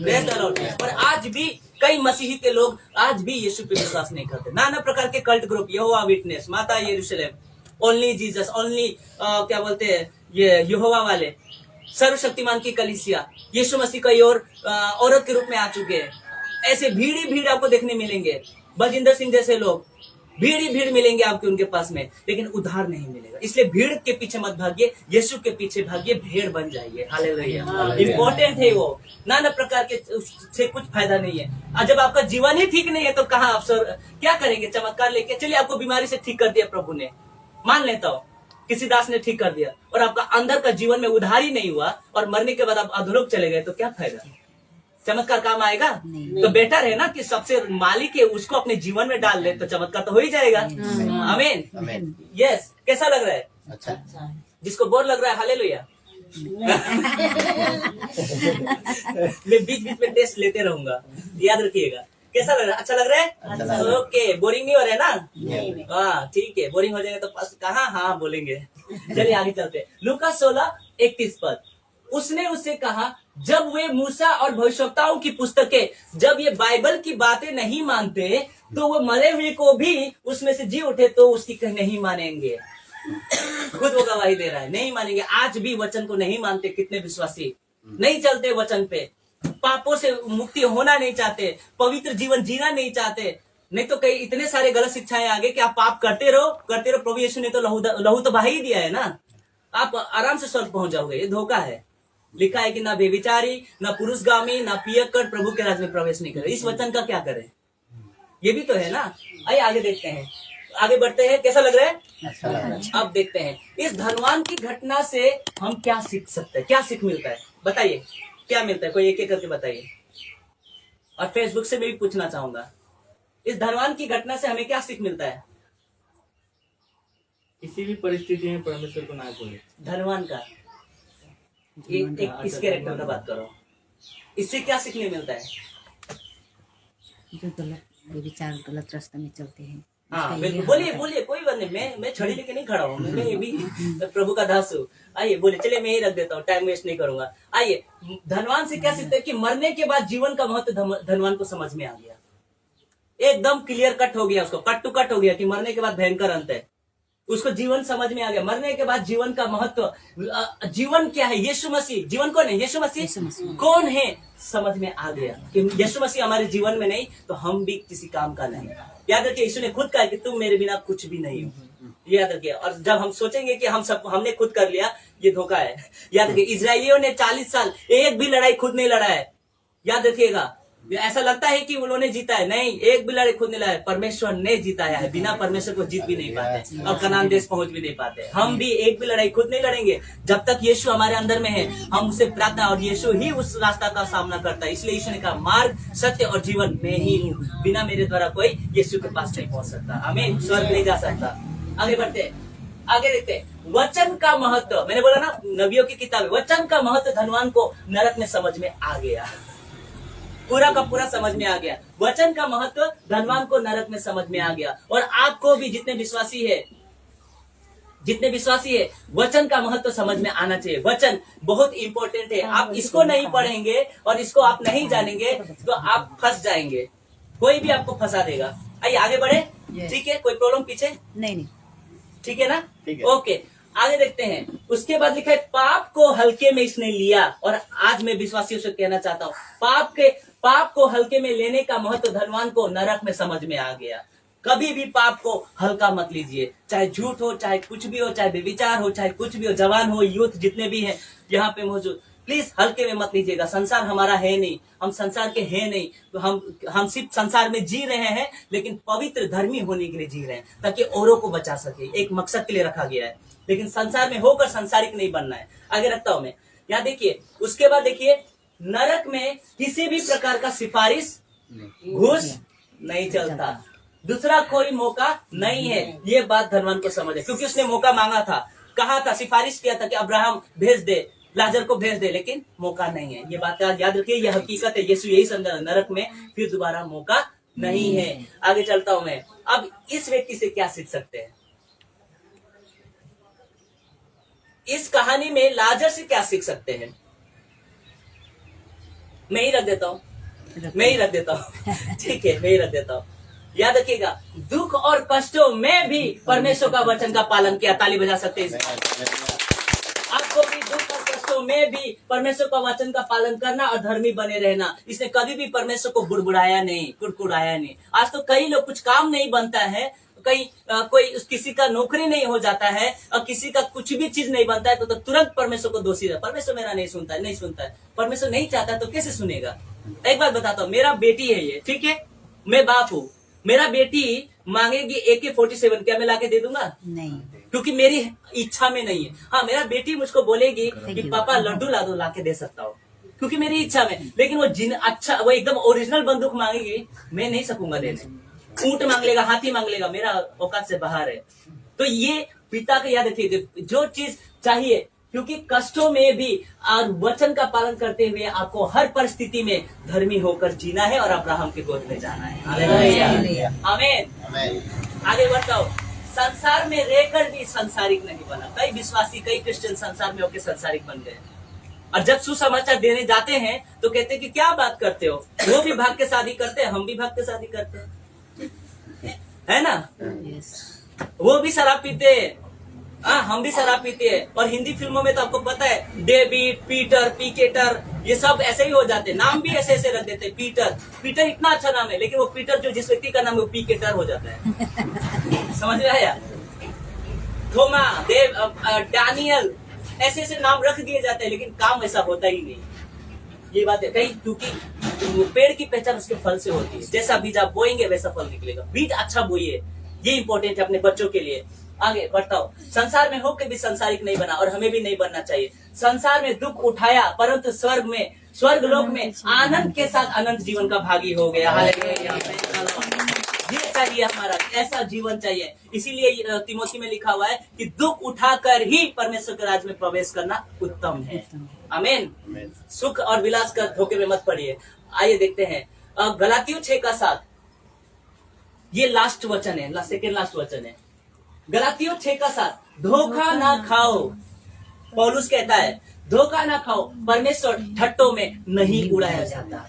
और आज भी कई मसीही के लोग आज भी यीशु पे विश्वास नहीं करते। नाना प्रकार के कल्ट ग्रुप, यहोवा विटनेस, माता यरूशलेम, ओनली जीसस, ओनली क्या बोलते हैं ये यहोवा वाले, सर्वशक्तिमान की कलीसिया, यीशु मसीह कई और औरत के रूप में आ चुके हैं। ऐसे भीड़ ही भीड़ आपको देखने मिलेंगे। बजिंदर सिंह जैसे लोग, भीड़ ही भीड़ मिलेंगे आपके उनके पास में, लेकिन उद्धार नहीं मिलेगा। इसलिए भीड़ के पीछे मत भागिए, यीशु के पीछे भागिए, भेड़ बन जाइए। हालेलुया। इंपॉर्टेंट है वो। नाना प्रकार के से कुछ फायदा नहीं है। और जब आपका जीवन ही ठीक नहीं है तो कहाँ आप क्या करेंगे चमत्कार लेके? चलिए आपको बीमारी से ठीक कर दिया प्रभु ने, मान लेता हूँ किसी दास ने ठीक कर दिया, और आपका अंदर का जीवन में उधार ही नहीं हुआ और मरने के बाद आप अधोलोक चले गए, तो क्या फायदा? चमत्कार काम आएगा? तो बेटर है ना कि सबसे मालिक है उसको अपने जीवन में डाल ले, तो चमत्कार तो हो ही जाएगा। आमीन। यस। कैसा लग रहा है? अच्छा। जिसको बोर लग रहा है हालेलुया। मैं बीच बीच में टेस्ट लेते रहूंगा, याद रखिएगा। कैसा लग रहा है? अच्छा लग रहा है? ओके। बोरिंग नहीं हो रहा है ना? हाँ ठीक है। बोरिंग हो जाएगा तो कहाँ हाँ बोलेंगे। चलिए आगे चलते। लूका 16:31 पद। उसने उससे कहा जब वे मूसा और भविष्यवक्ताओं की पुस्तकें, जब ये बाइबल की बातें नहीं मानते तो वो मरे हुए को भी उसमें से जी उठे तो उसकी नहीं मानेंगे। खुद वो गवाही दे रहा है, नहीं मानेंगे। आज भी वचन को नहीं मानते कितने विश्वासी, नहीं चलते वचन पे, पापों से मुक्ति होना नहीं चाहते, पवित्र जीवन जीना नहीं चाहते। नहीं तो कई इतने सारे गलत शिक्षाएं आगे कि आप पाप करते रहो। प्रभु यीशु ने तो लहू तो बहा ही दिया है ना, आप आराम से स्वर्ग पहुंच जाओगे। ये धोखा है। लिखा है कि ना बेविचारी, ना पुरुषगामी, ना पियक्कड़ प्रभु के राज्य में प्रवेश नहीं करे। इस वचन का क्या करें? ये भी तो है ना। आइए आगे देखते हैं, आगे बढ़ते हैं। कैसा लग रहा है? अच्छा। अब देखते हैं इस धनवान की घटना से हम क्या सीख सकते हैं, क्या सीख मिलता है? बताइए क्या मिलता है, कोई एक एक करके बताइए। और फेसबुक से मैं भी पूछना चाहूंगा, इस धनवान की घटना से हमें क्या सीख मिलता है? किसी भी परिस्थिति में परमेश्वर को ना भूले। धनवान का इस कैरेक्टर का बात करो, इससे क्या सीखने मिलता है? जो गलत विचार गलत रास्ते में चलते हैं। हाँ बिल्कुल, बोलिए बोलिए, कोई बात नहीं। मैं छड़ी लेके नहीं खड़ा हूँ, मैं ये भी प्रभु का दास हूँ। आइए बोलिए, चलिए मैं ही रख देता हूँ, टाइम वेस्ट नहीं करूंगा। आइए, धनवान से क्या सीखते हैं कि मरने के बाद जीवन का महत्व धनवान को समझ में आ गया। एकदम क्लियर कट हो गया, उसको कट टू कट हो गया कि मरने के बाद भयंकर अंत है। उसको जीवन समझ में आ गया, मरने के बाद जीवन का महत्व, जीवन क्या है, यीशु मसीह। जीवन कौन है? यीशु मसीह कौन है समझ में आ गया कि यीशु मसीह हमारे जीवन में नहीं तो हम भी किसी काम का नहीं। याद रखिए, यीशु ने खुद कहा कि तुम मेरे बिना कुछ भी नहीं हो। ये याद रखिए। और जब हम सोचेंगे कि हमने खुद कर लिया, ये धोखा है। याद रखिए, इजरायलियों ने 40 साल एक भी लड़ाई खुद नहीं लड़ा है। याद रखिएगा, ऐसा लगता है कि उन्होंने जीता है, नहीं, एक भी लड़ाई खुद नहीं लड़ा है, परमेश्वर ने जीताया है। बिना परमेश्वर को जीत भी नहीं पाते और कनान देश पहुंच भी नहीं पाते। हम भी एक भी लड़ाई खुद नहीं लड़ेंगे जब तक यीशु हमारे अंदर में है। हम उससे प्रार्थना, और यीशु ही उस रास्ता का सामना करता है। इसलिए यीशु ने कहा, मार्ग, सत्य और जीवन मैं ही हूँ, बिना मेरे द्वारा कोई यीशु के पास नहीं पहुंच सकता। आमीन। स्वर्ग नहीं जा सकता। आगे बढ़ते हैं, आगे देखते हैं। वचन का महत्व, मैंने बोला ना, नबियों की किताब है। वचन का महत्व धनवान को नरक में समझ में आ गया, पूरा का पूरा समझ में आ गया। वचन का महत्व धनवान को नरक में समझ में आ गया। और आपको भी, जितने विश्वासी है, वचन का महत्व समझ में आना चाहिए। वचन बहुत इंपॉर्टेंट है। आप इसको नहीं पढ़ेंगे और इसको आप नहीं जानेंगे तो आप फंस जाएंगे। कोई भी आपको फंसा देगा। आइए आगे बढ़े। ठीक है, कोई प्रॉब्लम पीछे? नहीं। ठीक है ना? ठीक है। ओके, आगे देखते हैं। उसके बाद लिखा है, पाप को हल्के में इसने लिया। और आज मैं विश्वासियों से कहना चाहता हूँ, पाप को हल्के में लेने का महत्व धनवान को नरक में समझ में आ गया। कभी भी पाप को हल्का मत लीजिए, चाहे झूठ हो, चाहे कुछ भी हो, चाहे व्यभिचार हो, चाहे कुछ भी हो, जवान हो, यूथ जितने भी हैं यहाँ पे मौजूद, प्लीज हल्के में मत लीजिएगा। संसार हमारा है नहीं, हम संसार के हैं नहीं, तो हम सिर्फ संसार में जी रहे हैं, लेकिन पवित्र धर्मी होने के लिए जी रहे हैं, ताकि औरों को बचा सके। एक मकसद के लिए रखा गया है, लेकिन संसार में होकर संसारिक नहीं बनना है। आगे रखता हूं मैं, यहाँ देखिए। उसके बाद देखिए, नरक में किसी भी प्रकार का सिफारिश, घूस नहीं चलता, दूसरा कोई मौका नहीं है। ये बात धनवान को समझ है, क्योंकि उसने मौका मांगा था, कहा था, सिफारिश किया था कि अब्राहम भेज दे, लाजर को भेज दे, लेकिन मौका नहीं है। ये बात याद रखिए, यह हकीकत है। यीशु यही समझा, नरक में फिर दोबारा मौका नहीं है। आगे चलता हूं मैं। अब इस व्यक्ति से क्या सीख सकते हैं? इस कहानी में लाजर से क्या सीख सकते हैं? मैं ही रख देता हूँ। ठीक है, मैं ही रख देता हूँ। याद रखिएगा, दुख और कष्टों में भी परमेश्वर का वचन का पालन किया। ताली बजा सकते हैं। आपको भी दुख और कष्टों में भी परमेश्वर का वचन का पालन करना और धर्मी बने रहना। इसने कभी भी परमेश्वर को बुड़बुड़ाया नहीं, कुड़कुड़ाया नहीं। आज तो कई लोग, कुछ काम नहीं बनता है, कोई किसी का नौकरी नहीं हो जाता है और किसी का कुछ भी चीज नहीं बनता है तो तुरंत परमेश्वर को दोषी है। परमेश्वर मेरा नहीं सुनता है। परमेश्वर नहीं चाहता तो कैसे सुनेगा? एक बात बताता हूँ, मेरा बेटी है ये, ठीक है, मैं बाप हूँ, मेरा बेटी मांगेगी AK-47, क्या मैं लाके दे दूंगा? नहीं, क्योंकि मेरी इच्छा में नहीं है। हाँ, मेरा बेटी मुझको बोलेगी कि पापा लड्डू ला दो, लाके दे सकता हूँ, क्योंकि मेरी इच्छा में। लेकिन वो एकदम ओरिजिनल बंदूक मांगेगी, मैं नहीं सकूंगा देने। ऊंट मांग लेगा, हाथी मांग लेगा, मेरा औकात से बाहर है। तो ये पिता को याद रखिए, जो चीज चाहिए, क्योंकि कष्टों में भी और वचन का पालन करते हुए आपको हर परिस्थिति में धर्मी होकर जीना है और अब्राहम के गोद में जाना है। हालेलुया, आमीन। आगे बढ़ता हूँ। संसार में रहकर भी संसारिक नहीं बना। कई विश्वासी, कई क्रिश्चियन संसार में होकर संसारिक बन गए, और जब सुसमाचार देने जाते हैं तो कहते हैं कि क्या बात करते हो, वो भी भाग के शादी करते हैं, हम भी भाग के शादी करते हैं, है ना? वो भी शराब पीते हैं, हम भी शराब पीते हैं। और हिंदी फिल्मों में तो आपको पता है, डेविड, पीटर, पिकेटर, ये सब ऐसे ही हो जाते हैं। नाम भी ऐसे ऐसे रख देते हैं। पीटर इतना अच्छा नाम है, लेकिन वो पीटर जो जिस व्यक्ति का नाम है वो पिकेटर हो जाता है। समझ में आया? थोमा, डैनियल, ऐसे ऐसे नाम रख दिए जाते हैं, लेकिन काम ऐसा होता ही नहीं। ये बात है कहीं, क्योंकि पेड़ की पहचान उसके फल से होती है। जैसा बीज आप बोएंगे वैसा फल निकलेगा। बीज अच्छा बोइए, ये इंपॉर्टेंट है अपने बच्चों के लिए। आगे बढ़ता हूँ। संसार में होकर भी संसारिक नहीं बना, और हमें भी नहीं बनना चाहिए। संसार में दुख उठाया, परंतु स्वर्ग लोक में आनंद के साथ अनंत जीवन का भागी हो गया। हालेलुया। ये चाहिए, हमारा ऐसा जीवन चाहिए। इसीलिए तिमोथी में लिखा हुआ है कि दुख उठाकर ही परमेश्वर के राज्य में प्रवेश करना उत्तम है। आमीन। सुख और विलास का धोखे में मत पड़िए। आइए देखते हैं गलातियों 6:7, ये लास्ट वचन है, सेकेंड लास्ट वचन है। गलातियों 6:7, धोखा ना खाओ। पौलुस कहता है, धोखा ना खाओ, परमेश्वर ठट्टों में नहीं उड़ाया जाता।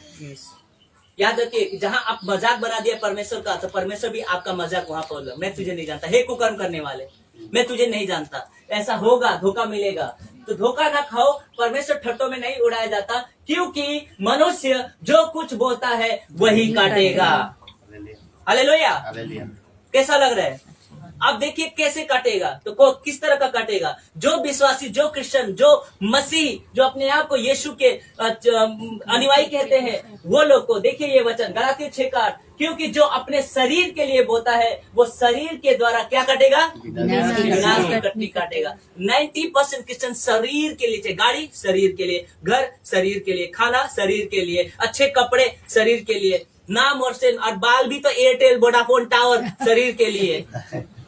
याद रखिए, जहां आप मजाक बना दिया परमेश्वर का, तो परमेश्वर भी आपका मजाक वहां पर, मैं तुझे नहीं जानता, हे कुकर्म करने वाले, मैं तुझे नहीं जानता। ऐसा होगा, धोखा मिलेगा। तो धोखा ना खाओ, परमेश्वर ठट्टों में नहीं उड़ाया जाता, क्योंकि मनुष्य जो कुछ बोता है वही काटेगा। हालेलुया। कैसा लग रहा है? अब देखिए कैसे काटेगा, तो किस तरह का काटेगा। जो विश्वासी, जो क्रिश्चियन, जो मसीह, जो अपने आप को यीशु के अनुयायी कहते हैं, वो लोग को देखिए ये वचन गलातियों 6:8, क्योंकि जो अपने शरीर के लिए बोता है वो शरीर के द्वारा क्या काटेगा, विनाश की कटनी काटेगा। 90% क्रिश्चियन शरीर के लिए चाहिए, गाड़ी शरीर के लिए, घर शरीर के लिए, खाना शरीर के लिए, अच्छे कपड़े शरीर के लिए, नाम और सेन और बाल भी तो एयरटेल, वोडाफोन, टावर शरीर के लिए।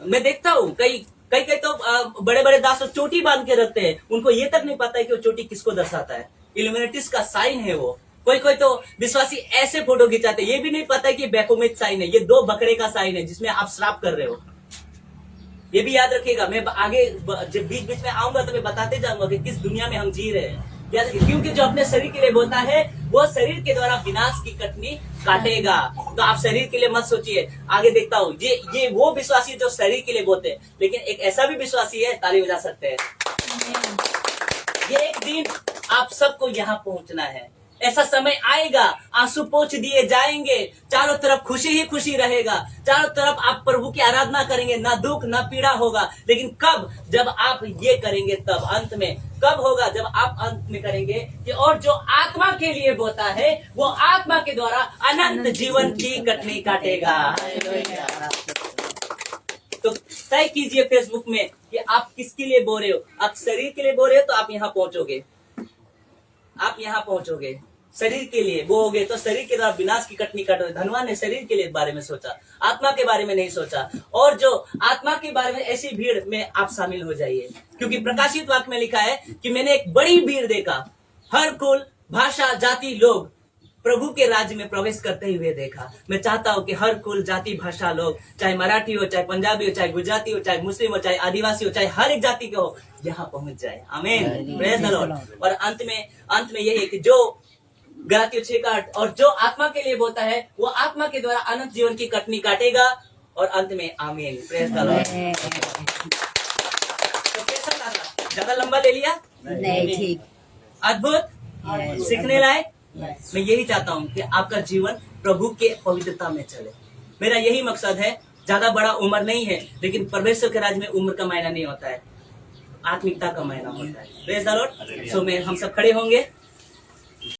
मैं देखता हूँ कई तो बड़े बड़े दास चोटी बांध के रखते हैं, उनको ये तक नहीं पता है कि वो चोटी किसको दर्शाता है, इल्यूमिनेटिस का साइन है वो। कोई तो विश्वासी ऐसे फोटो खिंचाते हैं, ये भी नहीं पता है कि बैकोमेट साइन है, ये 2 बकरे का साइन है जिसमें आप श्राप कर रहे हो। ये भी याद रखिएगा, मैं आगे जब बीच बीच में आऊंगा तो मैं बताते जाऊंगा कि किस दुनिया में हम जी रहे हैं। याद रखिए, क्योंकि जो अपने शरीर के लिए बोलता है वो शरीर के द्वारा विनाश की कटनी काटेगा। तो आप शरीर के लिए मत सोचिए। आगे देखता हूँ, ये वो विश्वासी जो शरीर के लिए बोलते हैं, लेकिन एक ऐसा भी विश्वासी है, ताली बजा सकते हैं। ये एक दिन आप सबको यहाँ पहुंचना है। ऐसा समय आएगा, आंसू पोंछ दिए जाएंगे, चारों तरफ खुशी ही खुशी रहेगा, चारों तरफ आप प्रभु की आराधना करेंगे, ना दुख ना पीड़ा होगा। लेकिन कब? जब आप ये करेंगे, तब अंत में कब होगा? जब आप अंत में करेंगे कि और जो आत्मा के लिए बोता है वो आत्मा के द्वारा अनंत जीवन की कटनी काटेगा। तो तय कीजिए फेसबुक में कि आप किसके लिए बो रहे हो। आप शरीर के लिए बो रहे हो तो आप यहाँ पहुंचोगे, आप यहाँ पहुंचोगे। शरीर के लिए बोओगे तो शरीर के द्वारा विनाश की कटनी काटोगे। धनवान ने शरीर के लिए बारे में सोचा, आत्मा के बारे में नहीं सोचा। और जो आत्मा के बारे में, ऐसी भीड़ में आप शामिल हो जाइए, क्योंकि प्रकाशित वाक्य में लिखा है कि मैंने एक बड़ी भीड़ देखा, हर कुल, भाषा, जाति लोग प्रभु के राज्य में प्रवेश करते हुए देखा। मैं चाहता हूँ कि हर कुल, जाति, भाषा लोग, चाहे मराठी हो, चाहे पंजाबी हो, चाहे गुजराती हो, चाहे मुस्लिम हो, चाहे आदिवासी हो, चाहे हर एक जाति के हो, यहाँ पहुंच जाए। आमीन, प्रेज द लॉर्ड। और अंत में यही है कि जो गलातियों 6:8, और जो आत्मा के लिए बोलता है वो आत्मा के द्वारा अनंत जीवन की कटनी काटेगा। और अंत में आमीन, प्रेज द लॉर्ड। तो कैसा लगा? ज्यादा लंबा ले लिया? नहीं, ठीक। अद्भुत, सीखने लायक। मैं यही चाहता हूँ कि आपका जीवन प्रभु के पवित्रता में चले। मेरा यही मकसद है। ज्यादा बड़ा उम्र नहीं है, लेकिन परमेश्वर के राज्य में उम्र का मायना नहीं होता है, आत्मिकता का मायना होता है। Praise the Lord. सो मैं हम सब खड़े होंगे।